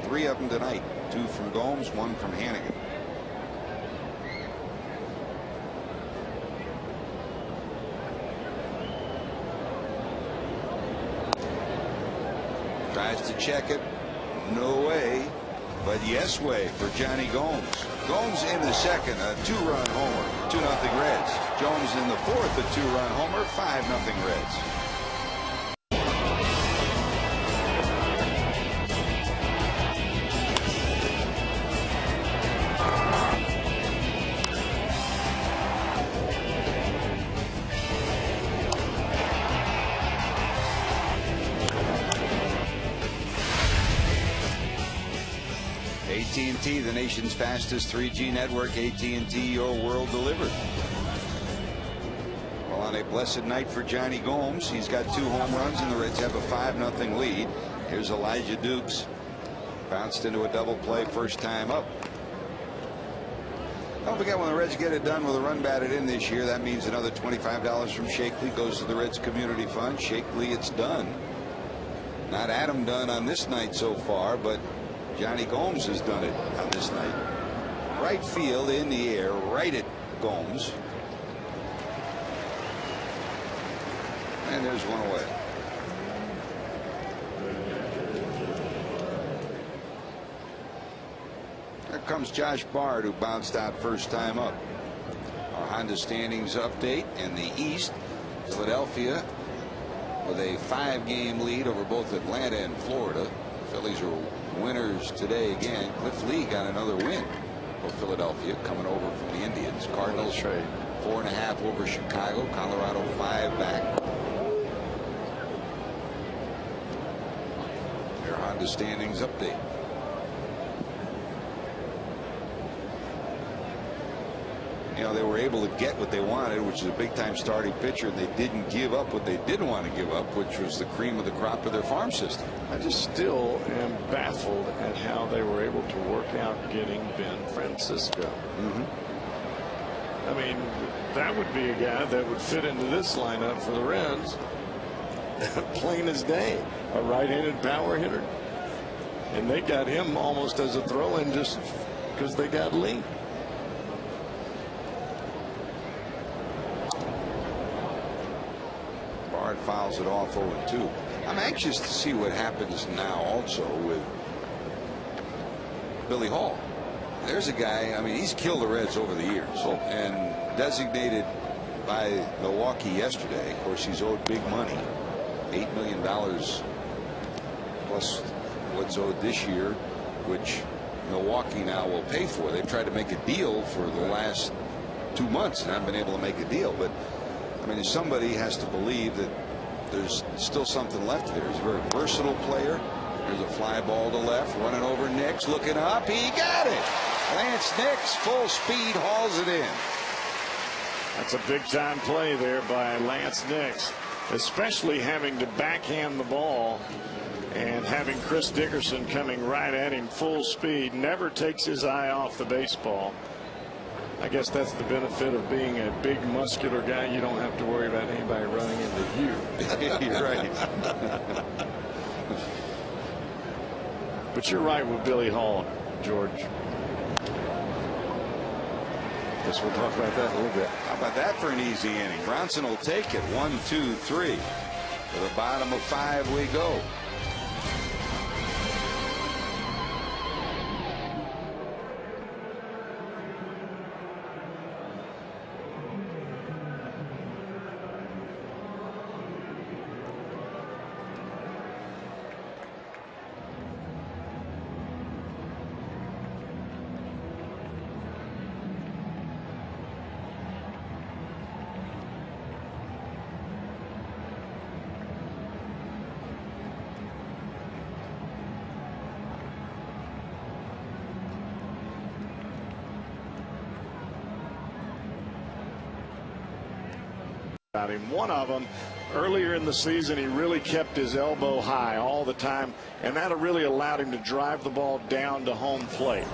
3 of them tonight. 2 from Gomes, 1 from Hannigan. Tries to check it. No way. But yes way for Jonny Gomes. Gomes in the second, a 2-run homer, 2-0 Reds. Jones in the fourth, a 2-run homer, 5-0 Reds. AT&T, the nation's fastest 3G network. AT&T, your world delivered. Well, on a blessed night for Jonny Gomes, he's got 2 home runs, and the Reds have a 5-0 lead. Here's Elijah Dukes. Bounced into a double play first time up. Don't forget, when the Reds get it done with a run batted in this year, that means another $25 from Shakely goes to the Reds Community Fund. Shakely, it's done. Not Adam Dunn on this night so far, but Jonny Gomes has done it on this night. Right field, in the air, right at Gomes. And there's one away. There comes Josh Bard, who bounced out first time up. Our Honda standings update in the East. Philadelphia with a 5-game lead over both Atlanta and Florida. Phillies are winners today again. Cliff Lee got another win for Philadelphia, coming over from the Indians. Cardinals 4.5 over Chicago. Colorado 5 back. Their Honda the standings update. You know, they were able to get what they wanted, which is a big-time starting pitcher, and they didn't give up what they didn't want to give up, which was the cream of the crop of their farm system. I just still am baffled at how they were able to work out getting Ben Francisco. I mean, that would be a guy that would fit into this lineup for the Reds. Plain as day, a right-handed power hitter. And they got him almost as a throw-in just because they got Lee. Bard fouls it off 0-2. I'm anxious to see what happens now also with Billy Hall. There's a guy, I mean, he's killed the Reds over the years and designated by Milwaukee yesterday. Of course, he's owed big money, $8 million plus what's owed this year, which Milwaukee now will pay for. They've tried to make a deal for the last 2 months and haven't been able to make a deal. But I mean, somebody has to believe that there's still something left there. He's a very versatile player. There's a fly ball to left, running over Nix, looking up. He got it. Lance Nix, full speed, hauls it in. That's a big time play there by Lance Nix, especially having to backhand the ball and having Chris Dickerson coming right at him full speed. Never takes his eye off the baseball. I guess that's the benefit of being a big muscular guy. You don't have to worry about anybody running into you. You're right. But you're right with Billy Hall, George. Guess we'll talk about that in a little bit. How about that for an easy inning? Bronson will take it. 1, 2, 3. To the bottom of 5 we go. Him. One of them earlier in the season, he really kept his elbow high all the time, and that really allowed him to drive the ball down to home plate.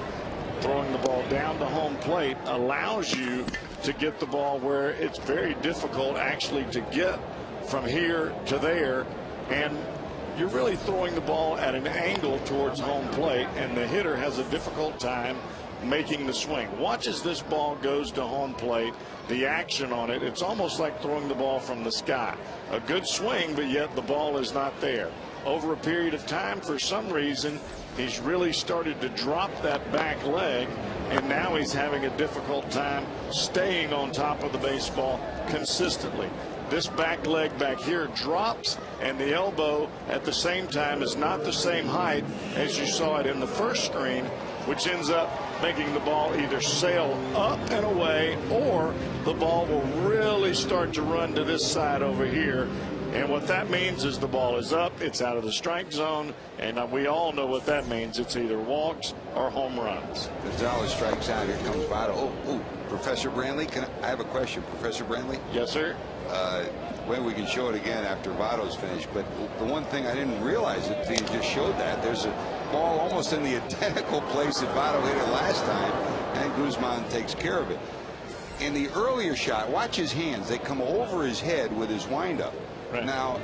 Throwing the ball down to home plate allows you to get the ball where it's very difficult actually to get from here to there, and you're really throwing the ball at an angle towards home plate, and the hitter has a difficult time making the swing. Watch as this ball goes to home plate. The action on it, it's almost like throwing the ball from the sky. A good swing, but yet the ball is not there. Over a period of time, for some reason, he's really started to drop that back leg, and now he's having a difficult time staying on top of the baseball consistently. This back leg back here drops, and the elbow at the same time is not the same height as you saw it in the first screen, which ends up making the ball either sail up and away, or the ball will really start to run to this side over here. And what that means is the ball is up, it's out of the strike zone, and we all know what that means. It's either walks or home runs. Gonzalez strikes out. Here comes Votto. Oh, Professor Brantley, I have a question, Professor Brantley? Yes, sir. Well, we can show it again after Votto's finished, but the one thing I didn't realize it until you just showed that there's a ball almost in the identical place that Votto hit it last time, and Guzman takes care of it. In the earlier shot, watch his hands. They come over his head with his windup. Right. Now,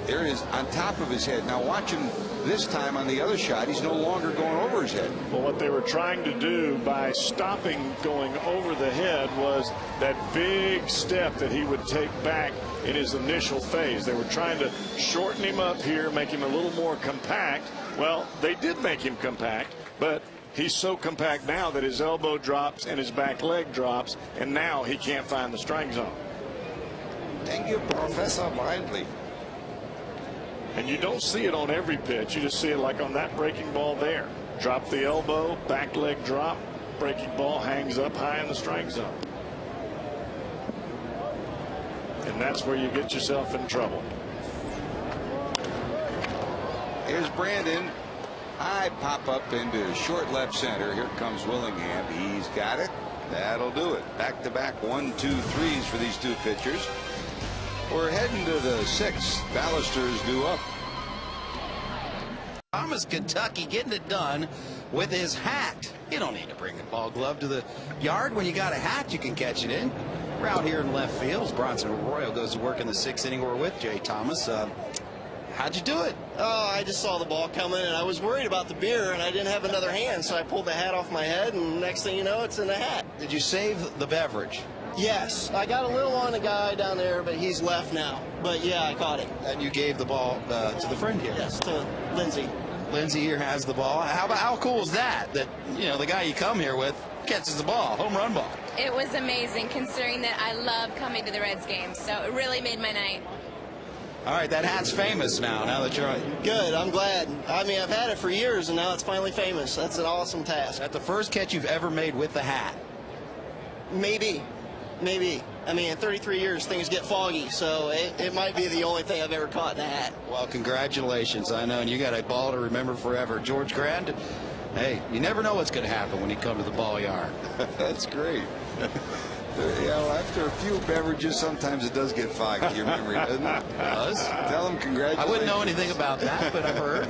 there is on top of his head. Now, watch him this time on the other shot. He's no longer going over his head. Well, what they were trying to do by stopping going over the head was that big step that he would take back in his initial phase. They were trying to shorten him up here, make him a little more compact. Well, they did make him compact, but he's so compact now that his elbow drops and his back leg drops, and now he can't find the strike zone. Thank you, Professor Brantley. And you don't see it on every pitch. You just see it like on that breaking ball there. Drop the elbow, back leg drop, breaking ball hangs up high in the strike zone. And that's where you get yourself in trouble. Here's Brandon. High pop up into short left center. Here comes Willingham. He's got it. That'll do it. Back-to-back 1-2-3s for these two pitchers. We're heading to the sixth. Ballister's due up. Thomas, Kentucky, getting it done with his hat. You don't need to bring a ball glove to the yard. When you got a hat, you can catch it in. We're out here in left field as Bronson Arroyo goes to work in the sixth inning. We're with Jay Thomas. How'd you do it? Oh, I just saw the ball coming, and I was worried about the beer, and I didn't have another hand, so I pulled the hat off my head, and next thing you know, it's in the hat. Did you save the beverage? Yes. I got a little on the guy down there, but he's left now. But, yeah, I caught it. And you gave the ball to the friend here? Yes, to Lindsay. Lindsay here has the ball. How cool is that? That, you know, the guy you come here with catches the ball, home run ball. It was amazing, considering that I love coming to the Reds games, so it really made my night. All right, that hat's famous now that you're on. Good, I'm glad. I mean, I've had it for years, and now it's finally famous. That's an awesome task. Is that the first catch you've ever made with the hat? Maybe. I mean, in 33 years, things get foggy, so it might be the only thing I've ever caught in a hat. Well, congratulations. I know, and you got a ball to remember forever. George Grand, hey, you never know what's going to happen when you come to the ball yard. That's great. You know, after a few beverages, sometimes it does get foggy, your memory, doesn't it? It does. Tell them congratulations. I wouldn't know anything about that, but I've heard.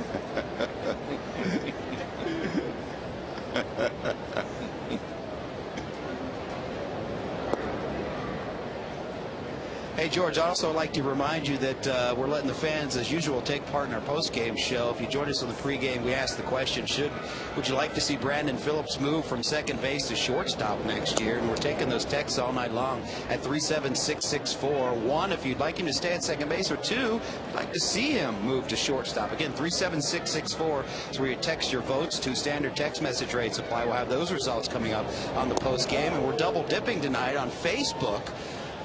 Hey, George, I'd also like to remind you that we're letting the fans, as usual, take part in our post-game show. If you join us on the pregame, we asked the question, would you like to see Brandon Phillips move from second base to shortstop next year? And we're taking those texts all night long at 37664. One, if you'd like him to stay at second base, or two, if you'd like to see him move to shortstop. Again, 37664 is where you text your votes to. Standard text message rates apply. We'll have those results coming up on the post-game. And we're double dipping tonight on Facebook.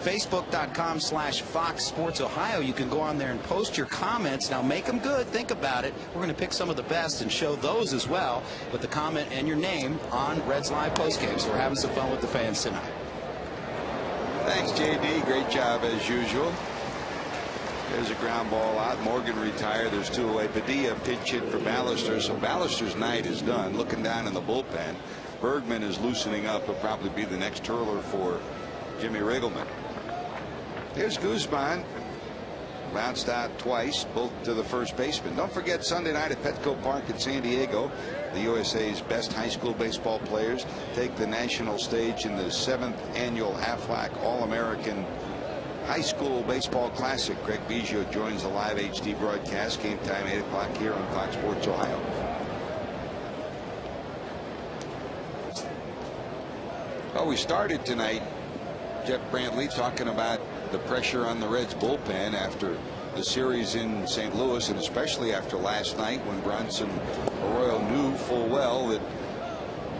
Facebook.com/Fox Sports Ohio. You can go on there and post your comments. Now make them good. Think about it. We're going to pick some of the best and show those as well with the comment and your name on Reds Live postgame. So we're having some fun with the fans tonight. Thanks, JD. Great job as usual. There's a ground ball out. Morgan retired. There's two away. Padilla pitch hit for Ballister. So Ballister's night is done. Looking down in the bullpen. Bergman is loosening up. He'll probably be the next twirler for Jimmy Riggleman. Here's Guzman. Bounced out twice, both to the first baseman. Don't forget Sunday night at Petco Park in San Diego. The USA's best high school baseball players take the national stage in the 7th annual Aflac All-American High School Baseball Classic. Greg Biggio joins the live HD broadcast. Game time 8 o'clock here on Fox Sports Ohio. Well, we started tonight, Jeff Brantley, talking about the pressure on the Reds bullpen after the series in St. Louis, and especially after last night when Bronson Arroyo knew full well that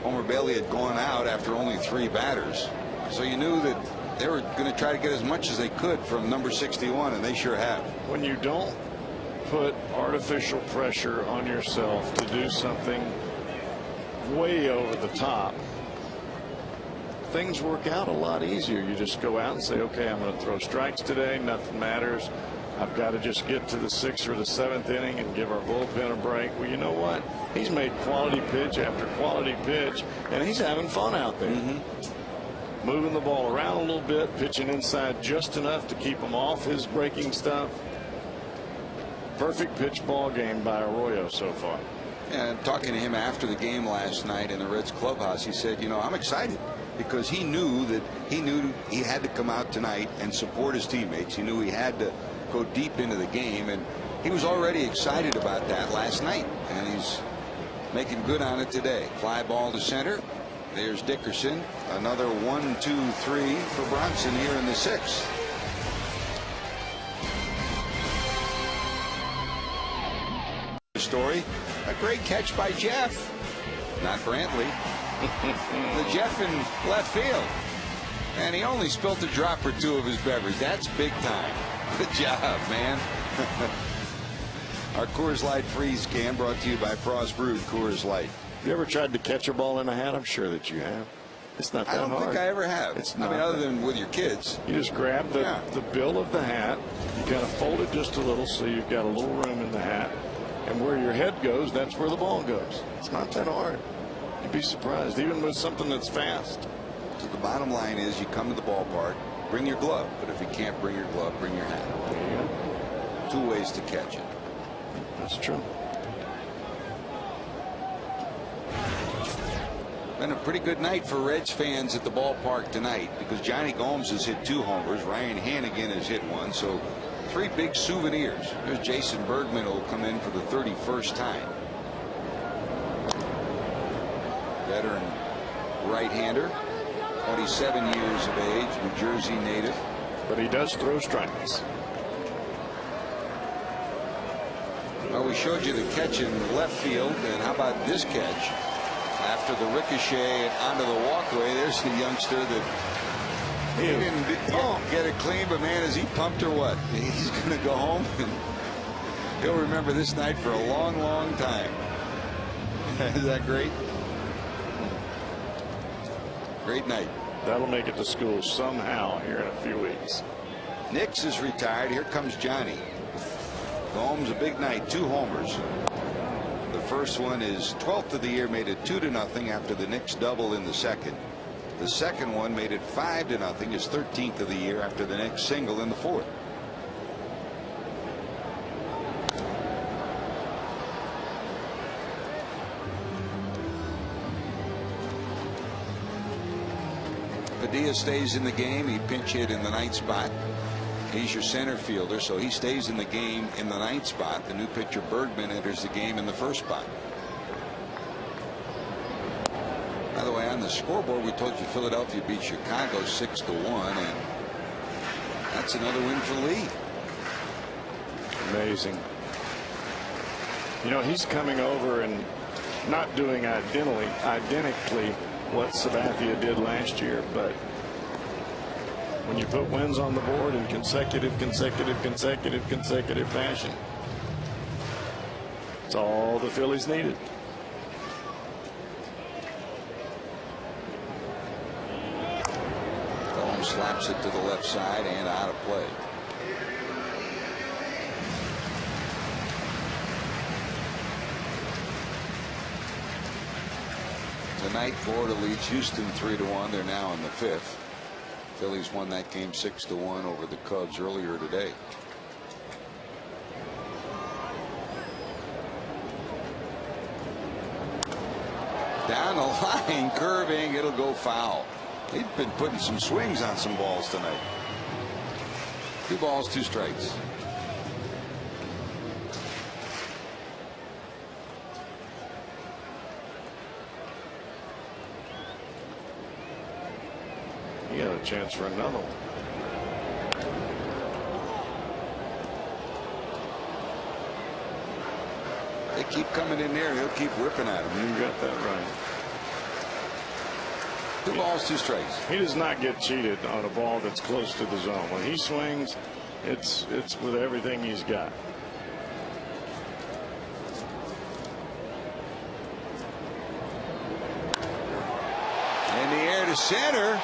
Homer Bailey had gone out after only 3 batters. So you knew that they were going to try to get as much as they could from number 61, and they sure have. When you don't put artificial pressure on yourself to do something way over the top, things work out a lot easier. You just go out and say, okay, I'm going to throw strikes today. Nothing matters. I've got to just get to the 6th or the 7th inning and give our bullpen a break. Well, you know what? He's made quality pitch after quality pitch, and he's having fun out there. Moving the ball around a little bit, pitching inside just enough to keep him off his breaking stuff. Perfect pitch ball game by Arroyo so far. And talking to him after the game last night in the Reds clubhouse, he said, you know, I'm excited, because he knew he had to come out tonight and support his teammates. He knew he had to go deep into the game, and he was already excited about that last night, and he's making good on it today. Fly ball to center. There's Dickerson. Another 1-2-3 for Bronson here in the 6th. Story, a great catch by Jeff, not Brantley. The Jeff in left field, and he only spilt a drop or two of his beverage. That's big time. Good job, man. Our Coors Light freeze can brought to you by Frost Brewed Coors Light. You ever tried to catch a ball in a hat? I'm sure that you have. It's not that hard. I don't think I ever have. It's I not mean, other than with your kids. You just grab the bill of the hat. You kind of fold it just a little so you've got a little room in the hat. And where your head goes, that's where the ball goes. It's not that hard. You'd be surprised, even with something that's fast. So the bottom line is you come to the ballpark, bring your glove. But if you can't bring your glove, bring your hat. There you go. 2 ways to catch it. That's true. Been a pretty good night for Reds fans at the ballpark tonight because Jonny Gomes has hit 2 homers. Ryan Hannigan has hit 1. So 3 big souvenirs. There's Jason Bergman who will come in for the 31st time. Veteran right-hander, 27 years of age, New Jersey native. But he does throw strikes. Well, we showed you the catch in left field, and how about this catch? After the ricochet onto the walkway, there's the youngster that he didn't get it clean, but man, is he pumped or what? He's going to go home and he'll remember this night for a long, long time. Is that great? Great night. That'll make it to school somehow here in a few weeks. Nix is retired. Here comes Johnny. Gomes, a big night, 2 homers. The first one is 12th of the year, made it 2-0 after the Knicks double in the second. The second one made it 5-0, his 13th of the year after the Knicks single in the fourth. Padilla stays in the game. He pinch hit in the 9th spot. He's your center fielder, so he stays in the game in the 9th spot. The new pitcher Bergman enters the game in the 1st spot. By the way, on the scoreboard, we told you Philadelphia beat Chicago 6-1, and that's another win for Lee. Amazing. You know, he's coming over and not doing identically what Sabathia did last year, but when you put wins on the board in consecutive fashion, it's all the Phillies needed. Gomes slaps it to the left side and out of play. Tonight, Florida leads Houston 3-1. They're now in the 5th. Phillies won that game 6-1 over the Cubs earlier today. Down the line, curving, it'll go foul. He's been putting some swings on some balls tonight. 2 balls, 2 strikes. He had a chance for another one. They keep coming in there, he'll keep ripping at them. You got that right. 2 balls, 2 strikes. He does not get cheated on a ball that's close to the zone. When he swings, it's with everything he's got. In the air to center.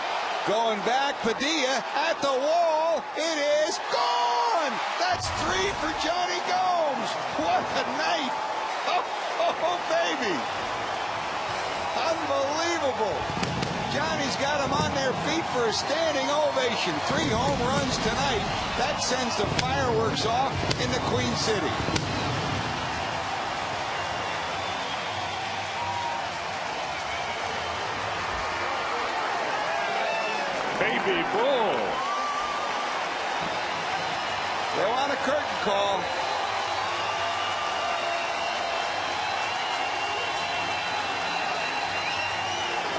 Going back, Padilla at the wall. It is gone. That's 3 for Jonny Gomes. What a night. Oh, baby. Unbelievable. Johnny's got them on their feet for a standing ovation. 3 home runs tonight. That sends the fireworks off in the Queen City. Baby bull. They want a curtain call.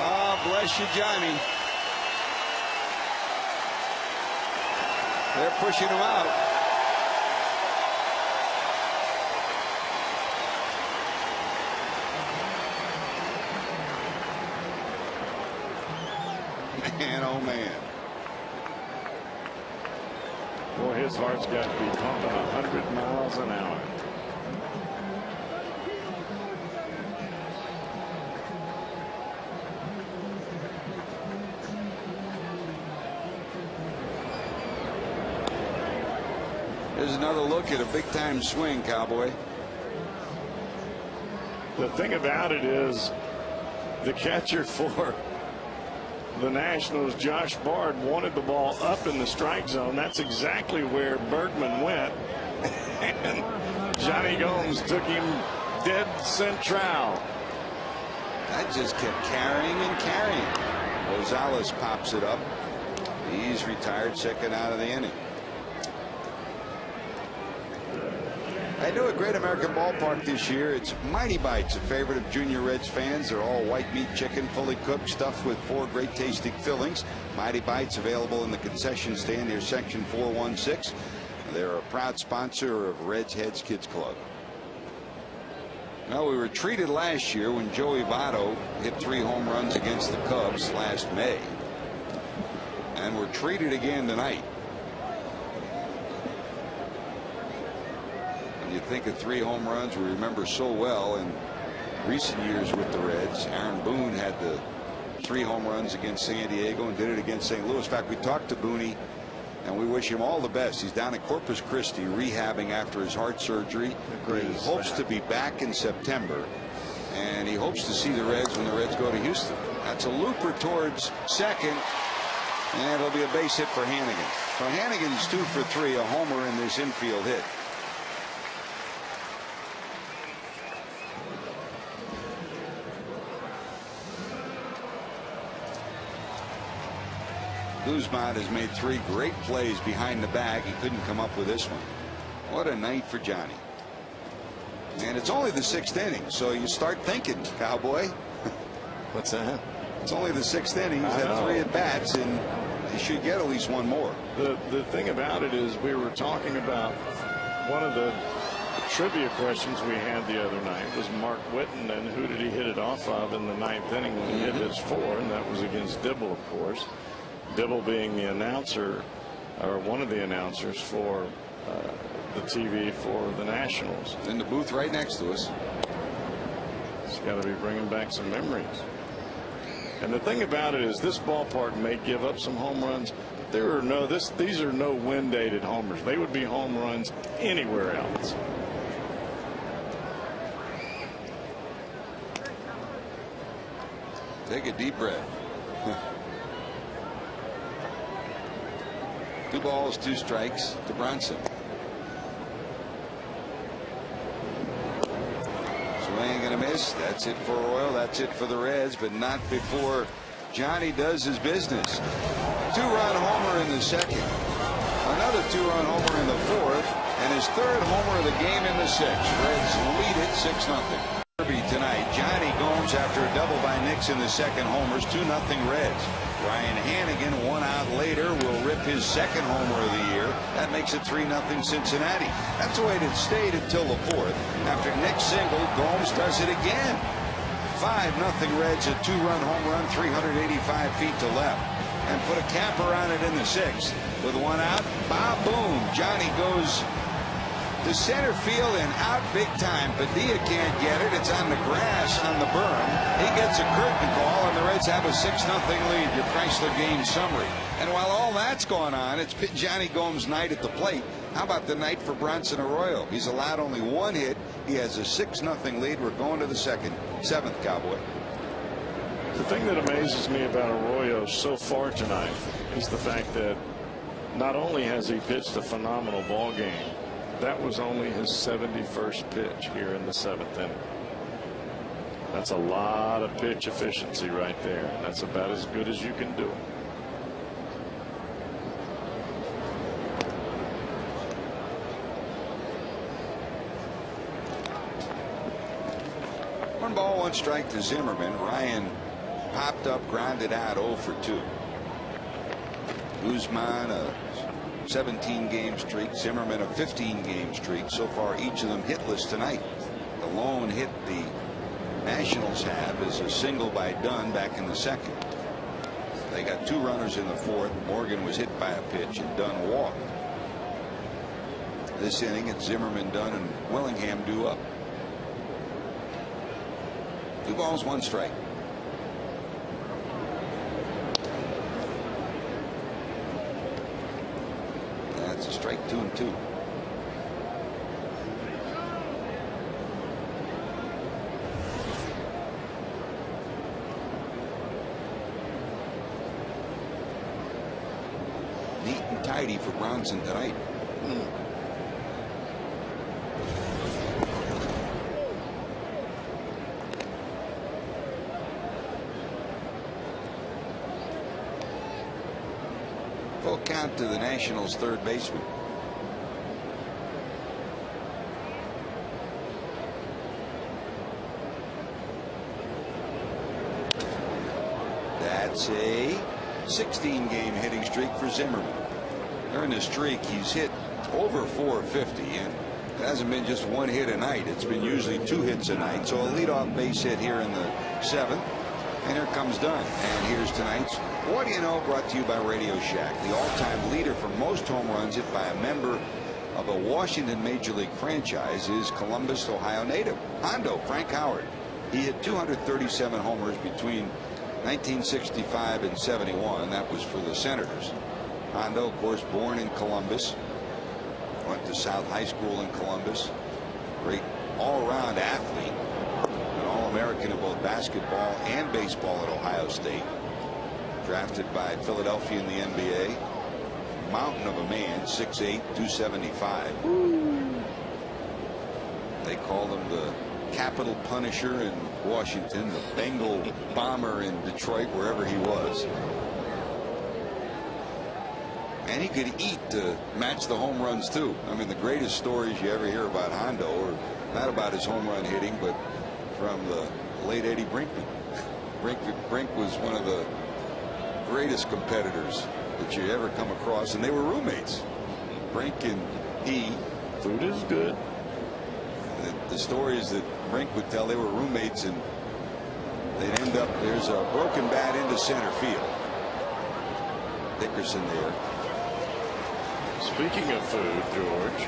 Oh, bless you, Johnny. They're pushing him out. Man, oh man. Boy, his heart's got to be pumping 100 miles an hour. There's another look at a big time swing, Cowboy. The thing about it is the catcher for the Nationals, Josh Bard, wanted the ball up in the strike zone. That's exactly where Bergman went. And Jonny Gomes took him dead central. That just kept carrying and carrying. Rosales pops it up. He's retired, second out of the inning. I know at Great American Ballpark this year, it's Mighty Bites, a favorite of Junior Reds fans. They're all white meat chicken, fully cooked, stuffed with 4 great tasting fillings. Mighty Bites available in the concession stand near section 416. They're a proud sponsor of Reds Heads Kids Club. Well, we were treated last year when Joey Votto hit 3 home runs against the Cubs last May. And we're treated again tonight. When you think of 3 home runs, we remember so well in recent years with the Reds. Aaron Boone had the 3 home runs against San Diego and did it against St. Louis. In fact, we talked to Booney, and we wish him all the best. He's down at Corpus Christi rehabbing after his heart surgery. He hopes to be back in September, and he hopes to see the Reds when the Reds go to Houston. That's a looper towards second, and it'll be a base hit for Hannigan. So Hannigan's 2 for 3, a homer in this infield hit. Guzman has made 3 great plays behind the bag. He couldn't come up with this one. What a night for Johnny. And it's only the 6th inning, so you start thinking, Cowboy. What's that? It's only the 6th inning. He's had 3 at bats, and he should get at least 1 more. The thing about it is, we were talking about one of the trivia questions we had the other night was Mark Whitten, and who did he hit it off of in the 9th inning when he hit his 4, and that was against Dibble, of course. Dibble being the announcer, or one of the announcers for the TV for the Nationals. In the booth right next to us. It's got to be bringing back some memories. And the thing about it is, this ballpark may give up some home runs. There are these are no wind-dated homers. They would be home runs anywhere else. Take a deep breath. 2 balls, 2 strikes to Bronson. Swing and a miss. That's it for Arroyo. That's it for the Reds, but not before Johnny does his business. 2-run homer in the 2nd. Another 2-run homer in the 4th, and his 3rd homer of the game in the 6th. Reds lead it 6-0. Tonight, Jonny Gomes after a double by Nix in the 2nd homers, 2-0 Reds. Ryan Hannigan 1 out later will rip his 2nd homer of the year. That makes it 3-0 Cincinnati. That's the way it stayed until the 4th. After Nix single, Gomes does it again. 5-0 Reds, a 2-run home run, 385 feet to left. And put a capper on it in the 6th. With 1 out, boom, Johnny goes to center field and out big time. Padilla can't get it. It's on the grass on the berm. He gets a curtain call, and the Reds have a 6-0 lead. Your Chrysler game summary. And while all that's going on, it's been Jonny Gomes' night at the plate. How about the night for Bronson Arroyo? He's allowed only 1 hit. He has a 6-0 lead. We're going to the 7th, Cowboy. The thing that amazes me about Arroyo so far tonight is the fact that not only has he pitched a phenomenal ball game, that was only his 71st pitch here in the 7th inning. That's a lot of pitch efficiency right there. That's about as good as you can do. 1 ball, 1 strike to Zimmerman. Ryan popped up, grounded out, 0 for 2. Guzman a 17-game streak. Zimmerman a 15-game streak. So far, each of them hitless tonight. The lone hit the Nationals have is a single by Dunn back in the 2nd. They got 2 runners in the 4th. Morgan was hit by a pitch, and Dunn walked. This inning, it's Zimmerman, Dunn, and Willingham due up. 2 balls, 1 strike. That's a strike, 2-2. righty for Bronson tonight. Full count to the Nationals' third baseman. That's a 16-game hitting streak for Zimmerman. During the streak, he's hit over 450, and it hasn't been just one hit a night. It's been usually 2 hits a night. So a leadoff base hit here in the 7th, and here comes Dunn. And here's tonight's What Do You Know, brought to you by Radio Shack. The all-time leader for most home runs hit by a member of a Washington Major League franchise is Columbus, Ohio native Hondo Frank Howard. He hit 237 homers between 1965 and 71. That was for the Senators. Hondo, of course, born in Columbus, went to South High School in Columbus. Great all-around athlete, an All-American in both basketball and baseball at Ohio State. Drafted by Philadelphia in the NBA. Mountain of a man, 6'8", 275. They called him the Capital Punisher in Washington, the Bengal Bomber in Detroit, wherever he was. And he could eat to match the home runs too. I mean, the greatest stories you ever hear about Hondo are not about his home run hitting, but from the late Eddie Brinkman. Brink was one of the greatest competitors that you ever come across, and they were roommates. Brink and he. Food is good. The stories that Brink would tell, they were roommates, and they'd end up, there's a broken bat into center field. Dickerson there. Speaking of food, George,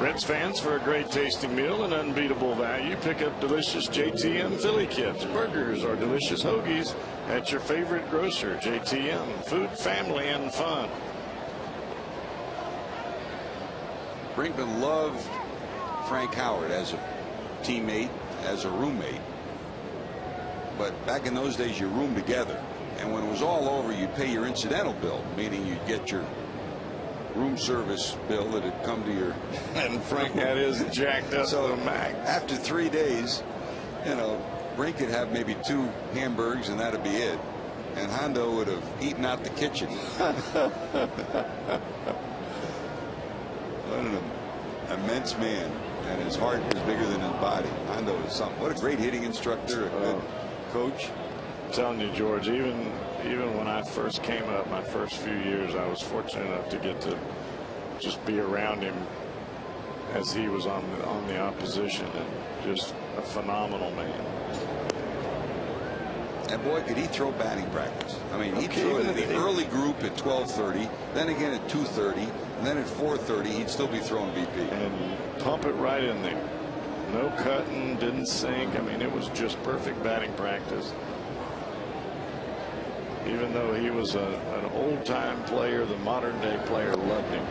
Reds fans, for a great tasting meal and unbeatable value, pick up delicious JTM Philly Kits, burgers, or delicious hoagies at your favorite grocer. JTM, food, family, and fun. Brinkman loved Frank Howard as a teammate, as a roommate. But back in those days, you roomed together, and when it was all over, you'd pay your incidental bill, meaning you'd get your room service bill that had come to your. And Frank had his jacked up so to the max. After 3 days, you know, Brink could have maybe 2 hamburgers and that'd be it, and Hondo would have eaten out the kitchen. What an immense man, and his heart was bigger than his body. Hondo is something. What a great hitting instructor, a good coach. I'm telling you, George, even when I first came up, my first few years, I was fortunate enough to get to just be around him as he was on the opposition, and just a phenomenal man. And boy, could he throw batting practice. I mean, he'd throw it in the early group at 12:30, then again at 2:30, and then at 4:30, he'd still be throwing BP. And pump it right in there. No cutting, didn't sink. I mean, it was just perfect batting practice. Even though he was an old-time player, the modern-day player loved him.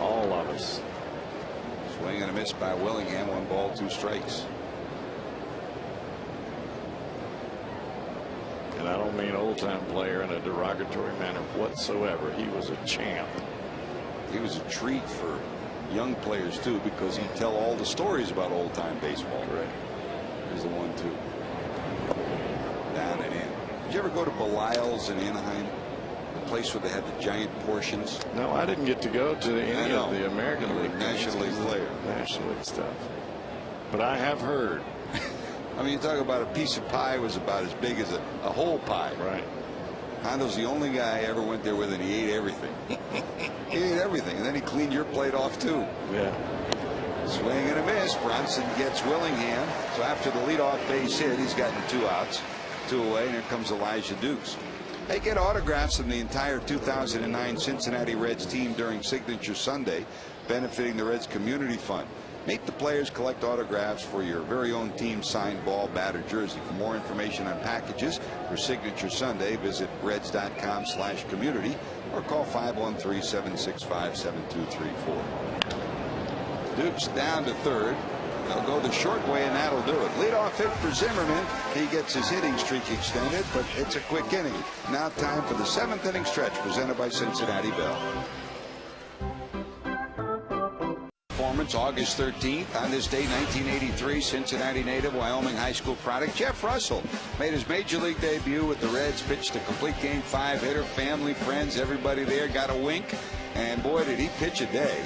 All of us. Swing and a miss by Willingham. 1 ball, 2 strikes. And I don't mean old-time player in a derogatory manner whatsoever. He was a champ. He was a treat for young players too, because he'd tell all the stories about old-time baseball. Correct. Here's the 1-2. Down and in. Did you ever go to Belisle's in Anaheim? The place where they had the giant portions? No, I didn't get to go to any of the American League, National League player. National League stuff. But I have heard. I mean, you talk about a piece of pie was about as big as a whole pie. Right. Hondo's the only guy I ever went there with, and he ate everything. He ate everything, and then he cleaned your plate off too. Yeah. Swing and a miss. Bronson gets Willingham. So after the leadoff base hit, he's gotten 2 outs, 2 away, and here comes Elijah Dukes. They get autographs from the entire 2009 Cincinnati Reds team during Signature Sunday, benefiting the Reds Community Fund. Meet the players, collect autographs for your very own team signed ball, bat, or jersey. For more information on packages for Signature Sunday, visit reds.com/community or call 513-765-7234. Dukes down to third. They'll go the short way, and that'll do it. Leadoff hit for Zimmerman. He gets his hitting streak extended, but it's a quick inning. Now time for the 7th inning stretch presented by Cincinnati Bell. Performance August 13th. On this day, 1983, Cincinnati native, Wyoming high school product Jeff Russell made his major league debut with the Reds. Pitched a complete game 5 hitter. Family, friends, everybody there got a wink. And boy, did he pitch a day.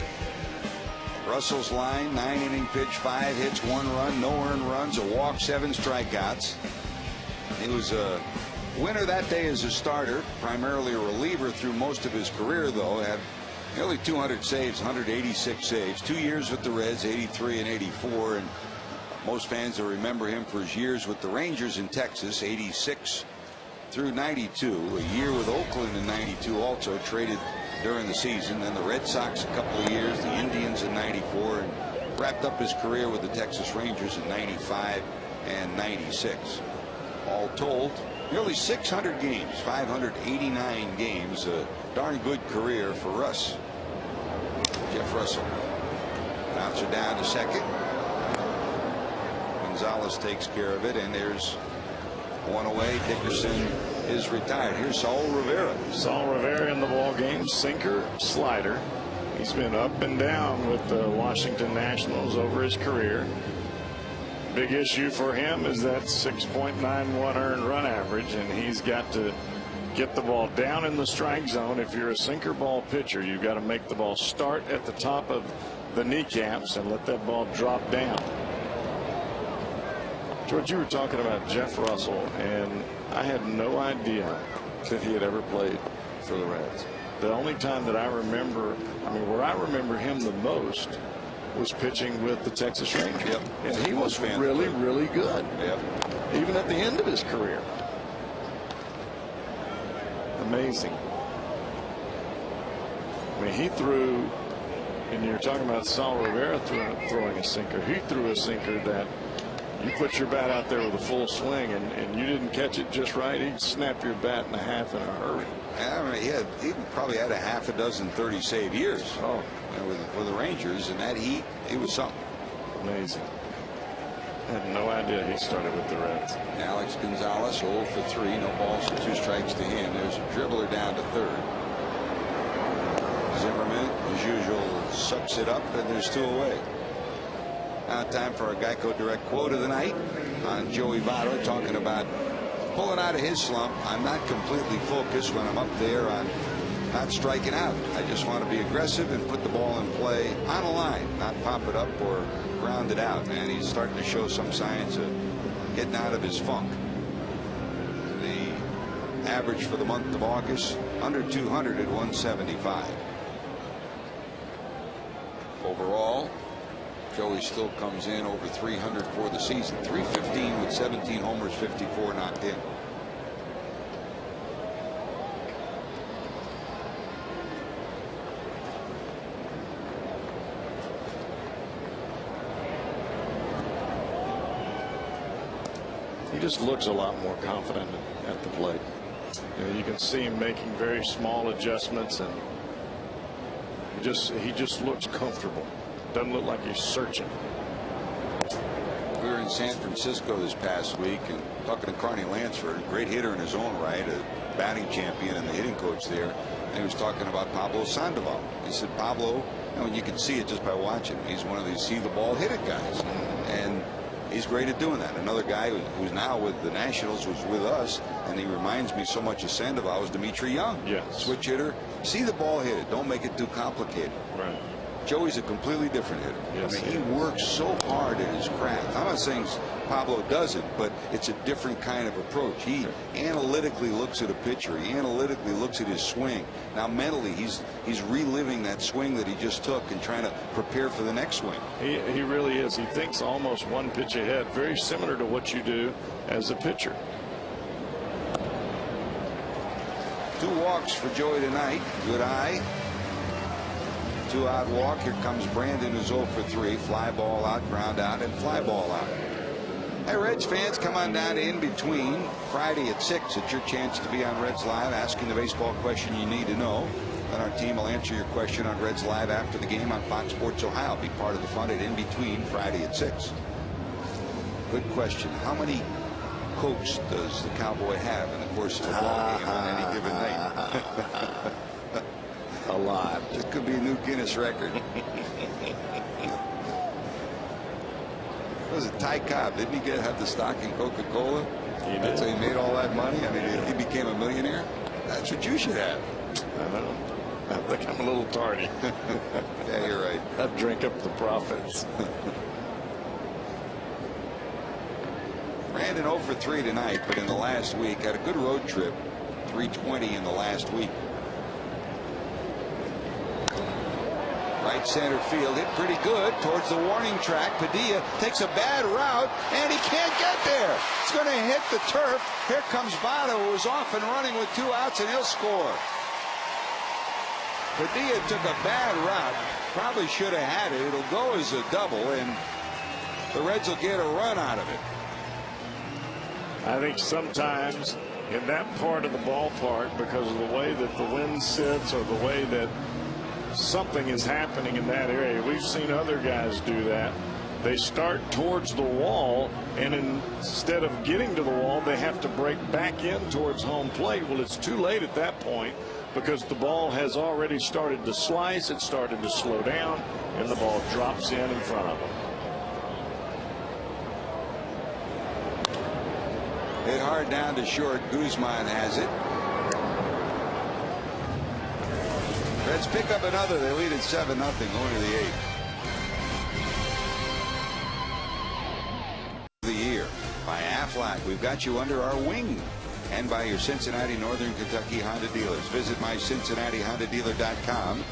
Russell's line, 9 inning pitch, 5 hits, 1 run, no earned runs, a walk, 7 strikeouts. He was a winner that day as a starter, primarily a reliever through most of his career, though. Had nearly 200 saves, 186 saves. 2 years with the Reds, 83 and 84. And most fans will remember him for his years with the Rangers in Texas, 86 through 92. A year with Oakland in 92, also traded during the season. Then the Red Sox a couple of years, the Indians in 94, and wrapped up his career with the Texas Rangers in 95 and 96. All told, nearly 600 games, 589 games. A darn good career for Russ. Jeff Russell. Bouncer down to second. Gonzalez takes care of it, and there's one away. Dickerson is retired. Here's Saul Rivera. Saul Rivera in the ball game. Sinker, slider. He's been up and down with the Washington Nationals over his career. Big issue for him is that 6.91 earned run average, and he's got to get the ball down in the strike zone. If you're a sinker ball pitcher, you've got to make the ball start at the top of the kneecaps and let that ball drop down. George, you were talking about Jeff Russell, and I had no idea that he had ever played for the Reds. The only time that I remember, where I remember him the most was pitching with the Texas Rangers. Yep. And he was really, really good. Yep. Even at the end of his career. Amazing. He threw, and you're talking about Saul Rivera throwing a sinker. He threw a sinker that you put your bat out there with a full swing, and you didn't catch it just right, he'd snap your bat in half in a hurry. He probably had a half a dozen 30-save years with the Rangers, and that he was something. Amazing. I had no idea he started with the Reds. Alex Gonzalez 0 for 3, no balls and 2 strikes to him. There's a dribbler down to third. Zimmerman, as usual, sucks it up, and there's 2 away. Now time for our Geico Direct quote of the night on Joey Votto, talking about pulling out of his slump. I'm not completely focused when I'm up there on not striking out. I just want to be aggressive and put the ball in play on a line, not pop it up or ground it out. And he's starting to show some signs of getting out of his funk. The average for the month of August, under 200 at 175. Overall, Joey still comes in over 300 for the season. 315 with 17 homers, 54 knocked in. He just looks a lot more confident at the plate. You can see him making very small adjustments, and he just looks comfortable. Doesn't look like he's searching. We were in San Francisco this past week and talking to Carney Lansford, a great hitter in his own right, a batting champion and the hitting coach there. And he was talking about Pablo Sandoval. He said, Pablo, and you can see it just by watching him. He's one of these see the ball, hit it guys. And he's great at doing that. Another guy who's now with the Nationals was with us, and he reminds me so much of Sandoval, was Dimitri Young. Yes. Switch hitter. See the ball, hit it. Don't make it too complicated. Right. Joey's a completely different hitter. Yes, he works so hard at his craft. I'm not saying Pablo doesn't, but it's a different kind of approach. He analytically looks at a pitcher. He analytically looks at his swing. Now mentally, he's reliving that swing that he just took and trying to prepare for the next swing. He really is. He thinks almost one pitch ahead, very similar to what you do as a pitcher. 2 walks for Joey tonight. Good eye. 2-out walk. Here comes Brandon, who's 0 for 3. Fly ball out, ground out, and fly ball out. Hey, Reds fans, come on down to In Between Friday at 6. It's your chance to be on Reds Live, asking the baseball question you need to know. Then our team will answer your question on Reds Live after the game on Fox Sports Ohio. Be part of the fun at In Between Friday at 6. Good question. How many Cokes does the Cowboy have in the course of a ball game on any given night? A lot. It could be a new Guinness record. Was it Ty Cobb? Didn't he have the stock in Coca-Cola? He did. That's how he made all that money. I mean, he became a millionaire. That's what you should have. I know. I think I'm a little tardy. Yeah, you're right. I'd drink up the profits. Brandon 0 for 3 tonight, but in the last week had a good road trip. 320 in the last week. Right center field hit pretty good towards the warning track. Padilla takes a bad route and he can't get there. It's going to hit the turf. Here comes Votto, who's off and running with 2 outs, and he'll score. Padilla took a bad route. Probably should have had it. It'll go as a double, and the Reds will get a run out of it. I think sometimes in that part of the ballpark, because of the way that the wind sits or the way that something is happening in that area, we've seen other guys do that. They start towards the wall, and instead of getting to the wall, they have to break back in towards home plate. Well, it's too late at that point because the ball has already started to slice. It started to slow down, and the ball drops in front of them. Hit hard down to short. Guzman has it. Reds pick up another. They lead at 7-0 going to the 8th. The year by Aflac. We've got you under our wing, and by your Cincinnati Northern Kentucky Honda dealers. Visit myCincinnatiHondaDealer.com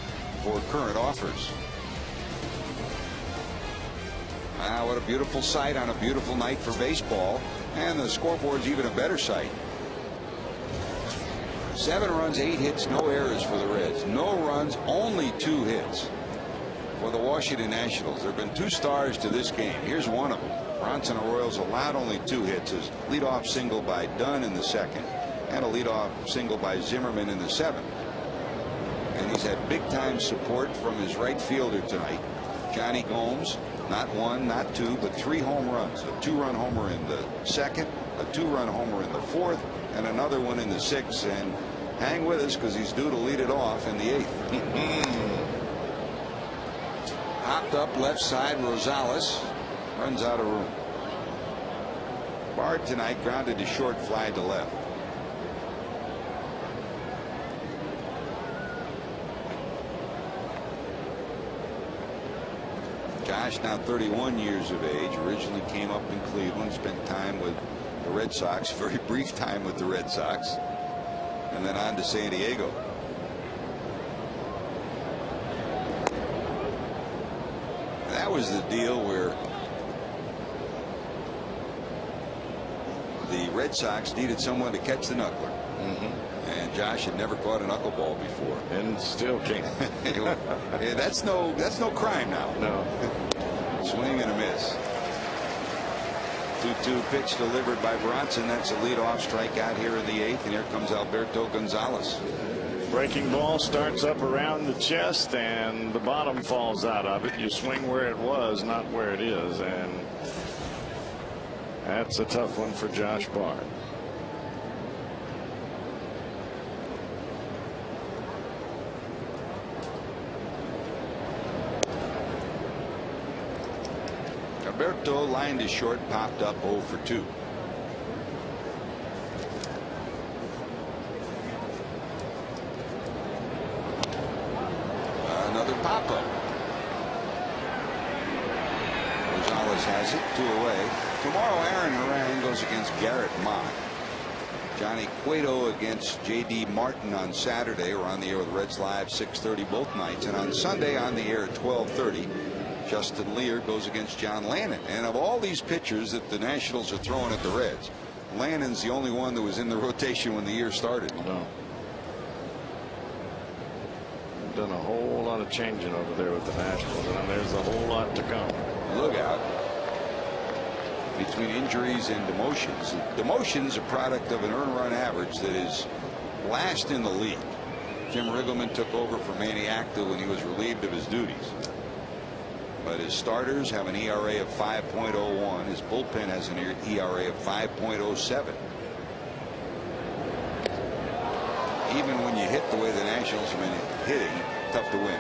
for current offers. Wow, what a beautiful sight on a beautiful night for baseball, and the scoreboard's even a better sight. 7 runs, 8 hits, no errors for the Reds. No runs, only 2 hits for the Washington Nationals. There have been 2 stars to this game. Here's one of them. Bronson Arroyo's allowed only 2 hits. His leadoff single by Dunn in the 2nd, and a leadoff single by Zimmerman in the 7th. And he's had big-time support from his right fielder tonight, Jonny Gomes. Not 1, not 2, but 3 home runs. A 2-run homer in the 2nd, a 2-run homer in the 4th, and another one in the 6th. And hang with us because he's due to lead it off in the 8th. Hopped up left side. Rosales runs out of room. Bard tonight grounded to short, fly to left. Josh, now 31 years of age, originally came up in Cleveland, spent time with the Red Sox, very brief time with the Red Sox, and then on to San Diego. That was the deal where the Red Sox needed someone to catch the knuckler. And Josh had never caught a knuckleball before, and still can't. Yeah, that's no crime now. No. Swing and a miss. 2-2 pitch delivered by Bronson. That's a leadoff strikeout here in the 8th, and here comes Alberto Gonzalez. Breaking ball starts up around the chest, and the bottom falls out of it. You swing where it was, not where it is, and that's a tough one for Josh Bard. Alberto lined to short, popped up 0 for 2. Another pop up. Rosales has it, 2 away. Tomorrow Aaron Moran goes against Garrett Mott. Johnny Cueto against J.D. Martin on Saturday. We're on the air with Reds Live 6:30 both nights, and on Sunday on the air at 12:30. Justin Lear goes against John Lannon. And of all these pitchers that the Nationals are throwing at the Reds, Lannon's the only one that was in the rotation when the year started. No. Done a whole lot of changing over there with the Nationals, and there's a whole lot to come. Look out. Between injuries and demotions. Demotions a product of an earned run average that is last in the league. Jim Riggleman took over for Manny Acta when he was relieved of his duties. But his starters have an ERA of 5.01. His bullpen has an ERA of 5.07. Even when you hit the way the Nationals have been hitting, tough to win.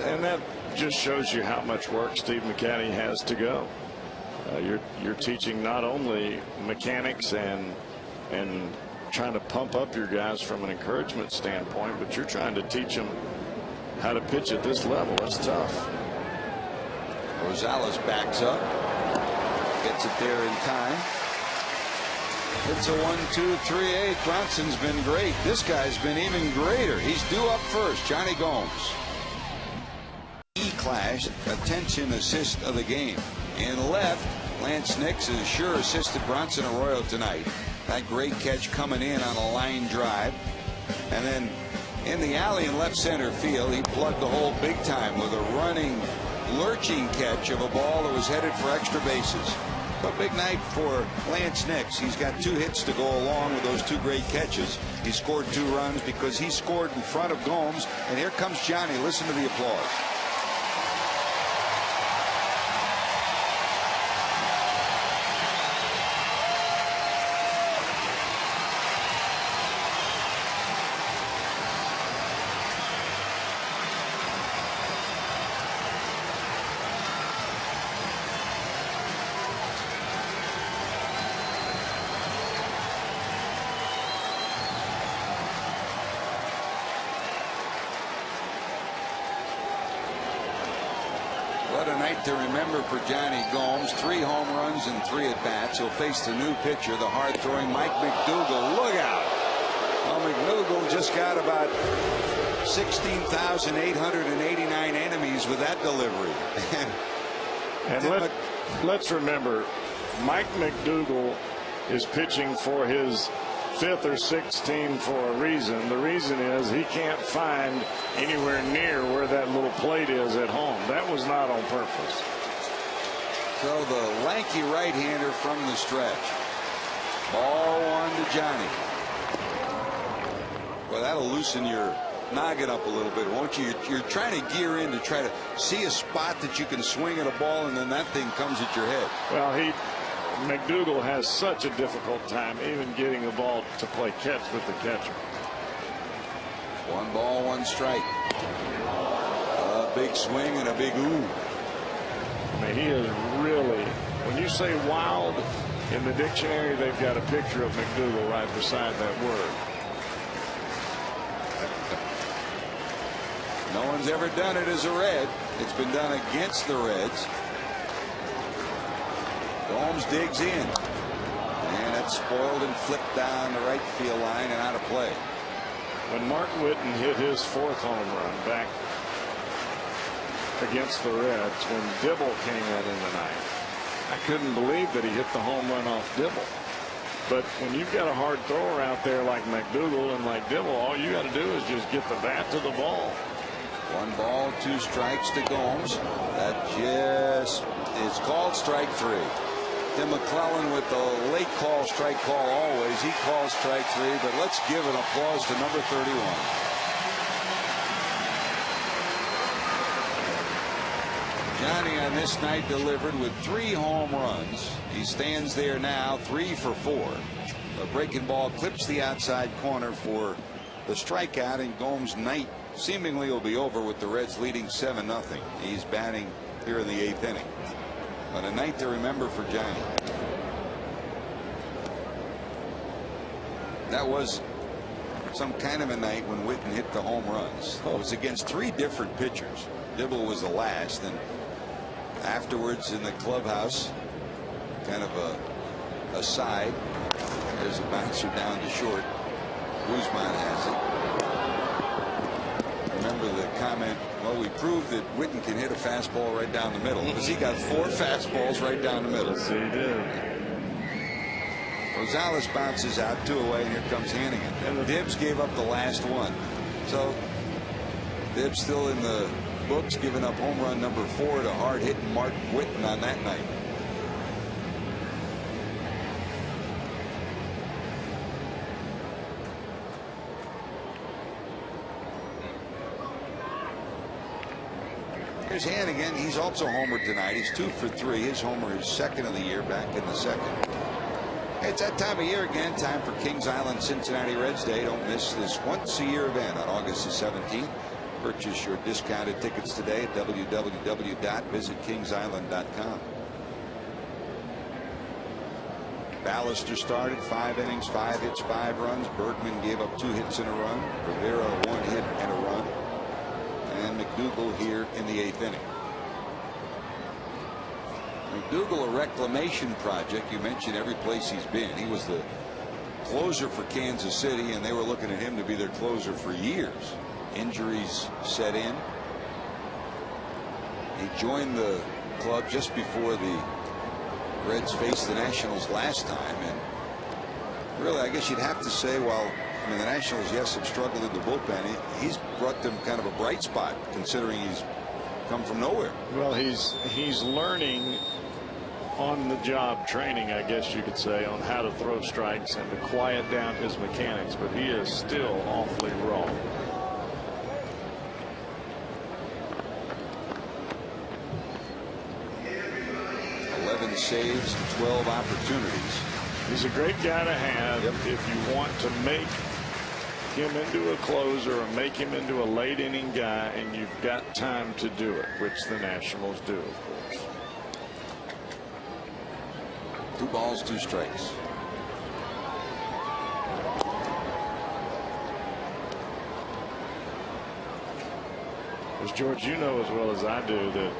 And that just shows you how much work Steve McCanny has to go. You're teaching not only mechanics and trying to pump up your guys from an encouragement standpoint, but you're trying to teach them how to pitch at this level. That's tough. Rosales backs up, gets it there in time. It's a 1-2-3-8. Bronson's been great. This guy's been even greater. He's due up first. Jonny Gomes. E-Clash attention assist of the game. In left, Lance Nix has sure assisted Bronson Arroyo tonight. That great catch coming in on a line drive. And then in the alley in left center field, he plugged the hole big time with a running, lurching catch of a ball that was headed for extra bases. But big night for Lance Nix. He's got 2 hits to go along with those 2 great catches. He scored 2 runs because he scored in front of Gomes. And here comes Johnny. Listen to the applause. What a night to remember for Jonny Gomes. 3 home runs and 3 at-bats. He'll face the new pitcher, the hard-throwing Mike McDougal. Look out. Well, McDougal just got about 16,889 enemies with that delivery. And let's remember, Mike McDougal is pitching for his 5th or 6th team for a reason. The reason is he can't find anywhere near where that little plate is at home. That was not on purpose. So the lanky right-hander from the stretch. Ball 1 to Johnny. Well, that'll loosen your noggin up a little bit, won't you? You're trying to gear in to try to see a spot that you can swing at a ball, and then that thing comes at your head. Well, McDougal has such a difficult time even getting the ball to play catch with the catcher. 1 ball, 1 strike. A big swing and a big ooh. I mean, he is really, when you say wild in the dictionary, they've got a picture of McDougal right beside that word. No one's ever done it as a Red. It's been done against the Reds. Gomes digs in, and it's spoiled and flipped down the right field line and out of play. When Mark Whitten hit his 4th home run back against the Reds, when Dibble came in the night, I couldn't believe that he hit the home run off Dibble. But when you've got a hard thrower out there like McDougal and like Dibble, all you got to do is just get the bat to the ball. 1 ball, 2 strikes to Gomes. That just is called strike 3. Tim McClellan with the late call, strike call always. He calls strike 3, but let's give an applause to number 31. Johnny on this night delivered with 3 home runs. He stands there now 3 for 4. The breaking ball clips the outside corner for the strikeout, and Gomes' night seemingly will be over with the Reds leading 7-0. He's batting here in the 8th inning. But a night to remember for Johnny. That was some kind of a night when Whitten hit the home runs. It was against 3 different pitchers. Dibble was the last, and afterwards in the clubhouse, kind of a side. There's a bouncer down to short. Guzman has it. Remember the comment, well, we proved that Whitten can hit a fastball right down the middle, because he got 4 fastballs right down the middle. Yes, he did. Rosales bounces out 2 away, and here comes Hannigan. And Dibbs gave up the last one. So Dibbs still in the books, giving up home run number 4 to hard-hitting Mark Whitten on that night. Here's Hannigan. He's also homered tonight. He's 2 for 3. His homer is second of the year, back in the second. It's that time of year again. Time for Kings Island Cincinnati Reds Day. Don't miss this once-a-year event on August the 17th. Purchase your discounted tickets today at www.visitkingsisland.com. Ballister started 5 innings, 5 hits, 5 runs. Bergman gave up 2 hits and a run. Rivera 1 hit and a run. And McDougal here in the 8th inning. McDougal, a reclamation project. You mentioned every place he's been. He was the closer for Kansas City, and they were looking at him to be their closer for years. Injuries set in. He joined the club just before the Reds faced the Nationals last time, and really, I guess you'd have to say, well, I mean, the Nationals, yes, have struggled in the bullpen. He's brought them kind of a bright spot, considering he's come from nowhere. Well, he's learning on the job training, I guess you could say, on how to throw strikes and to quiet down his mechanics, but he is still awfully raw. Saves, 12 opportunities. He's a great guy to have if you want to make him into a closer or make him into a late inning guy, and you've got time to do it, which the Nationals do, of course. 2 balls, 2 strikes. As George, you know as well as I do that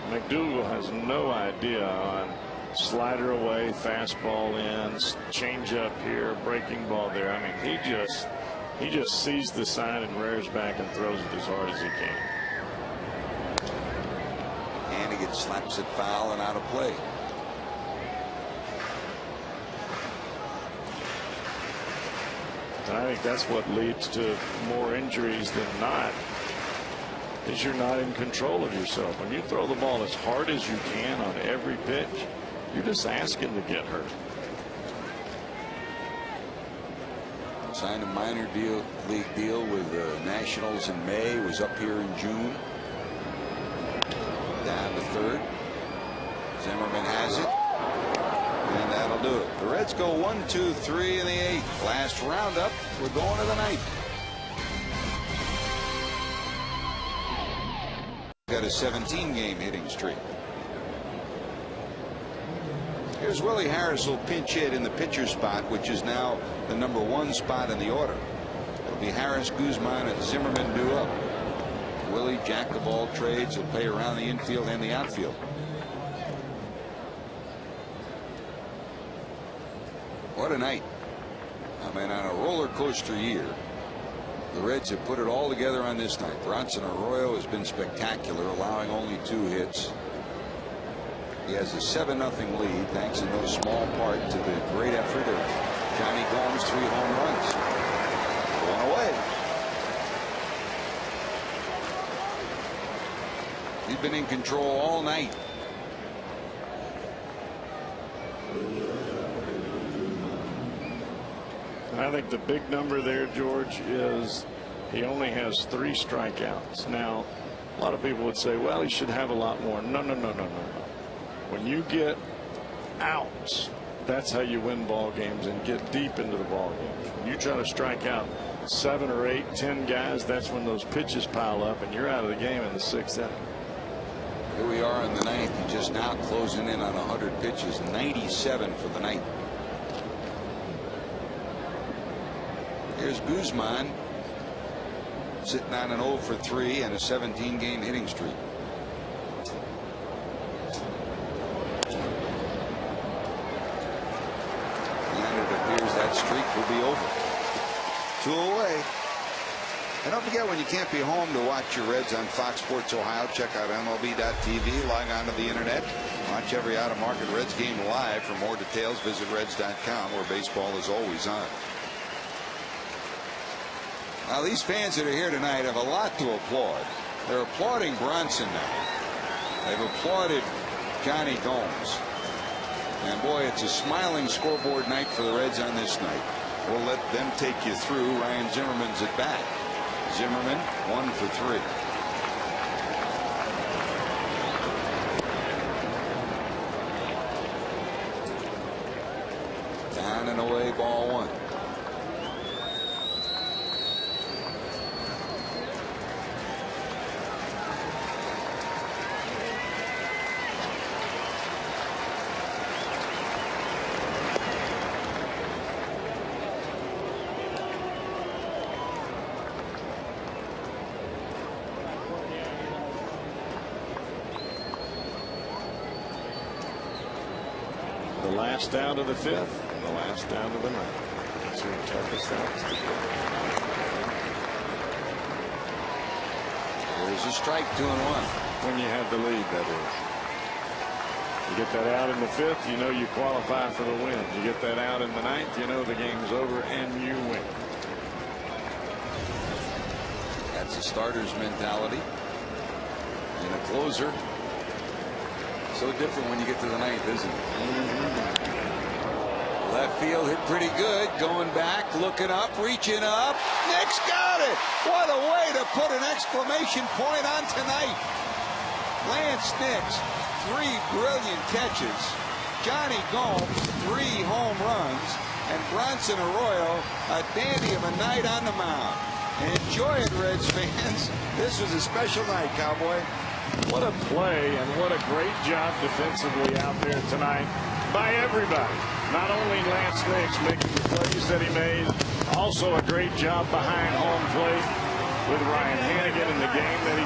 McDougal has no idea on slider away, fastball in, change up here, breaking ball there. I mean, he just sees the sign and rears back and throws it as hard as he can. Hannigan slaps it foul and out of play. And I think that's what leads to more injuries than not, is you're not in control of yourself. When you throw the ball as hard as you can on every pitch, you're just asking to get hurt. Signed a minor league deal with the Nationals in May. Was up here in June. Down to third. Zimmerman has it, and that'll do it. The Reds go 1, 2, 3 in the 8th. Last roundup. We're going to the 9th. Got a 17-game hitting streak. Here's Willie Harris, will pinch hit in the pitcher spot, which is now the #1 spot in the order. It'll be Harris, Guzman, and Zimmerman due up. Willie, jack of all trades, will play around the infield and the outfield. What a night. I mean, on a roller coaster year, the Reds have put it all together on this night. Bronson Arroyo has been spectacular, allowing only 2 hits. He has a 7-0 lead, thanks in no small part to the great effort of Jonny Gomes' 3 home runs. Going away. He's been in control all night. I think the big number there, George, is he only has 3 strikeouts. Now, a lot of people would say, well, he should have a lot more. No. When you get outs, that's how you win ball games and get deep into the ball games. When you try to strike out 7 or 8, 10 guys, that's when those pitches pile up and you're out of the game in the 6th inning. Here we are in the 9th. He just now closing in on 100 pitches, 97 for the night. Here's Guzman, sitting on an 0 for 3 and a 17-game hitting streak. That streak will be over. 2 away. And don't forget, when you can't be home to watch your Reds on Fox Sports Ohio, check out MLB.tv, log on to the internet, watch every out-of-market Reds game live. For more details, visit Reds.com, where baseball is always on. Now, these fans that are here tonight have a lot to applaud. They're applauding Bronson now. They've applauded Jonny Gomes. And boy, it's a smiling scoreboard night for the Reds on this night. We'll let them take you through. Ryan Zimmerman's at bat. Zimmerman 1 for 3. 1 and away, ball 1. The last out of the 5th, and the last out of the 9th. That's your toughest outs to get. There's a strike, 2-1. When you have the lead, that is. You get that out in the 5th, you know you qualify for the win. You get that out in the 9th, you know the game's over and you win. That's a starter's mentality. And a closer. So different when you get to the 9th, isn't it? Left field hit pretty good. Going back, looking up, reaching up. Nick's got it. What a way to put an exclamation point on tonight. Lance Nix, 3 brilliant catches. Jonny Gomes, 3 home runs. And Bronson Arroyo, a dandy of a night on the mound. Enjoy it, Reds fans. This was a special night, Cowboy. What a play and what a great job defensively out there tonight by everybody. Not only Lance Nix making the plays that he made, also a great job behind home plate with Ryan Hannigan in the game that he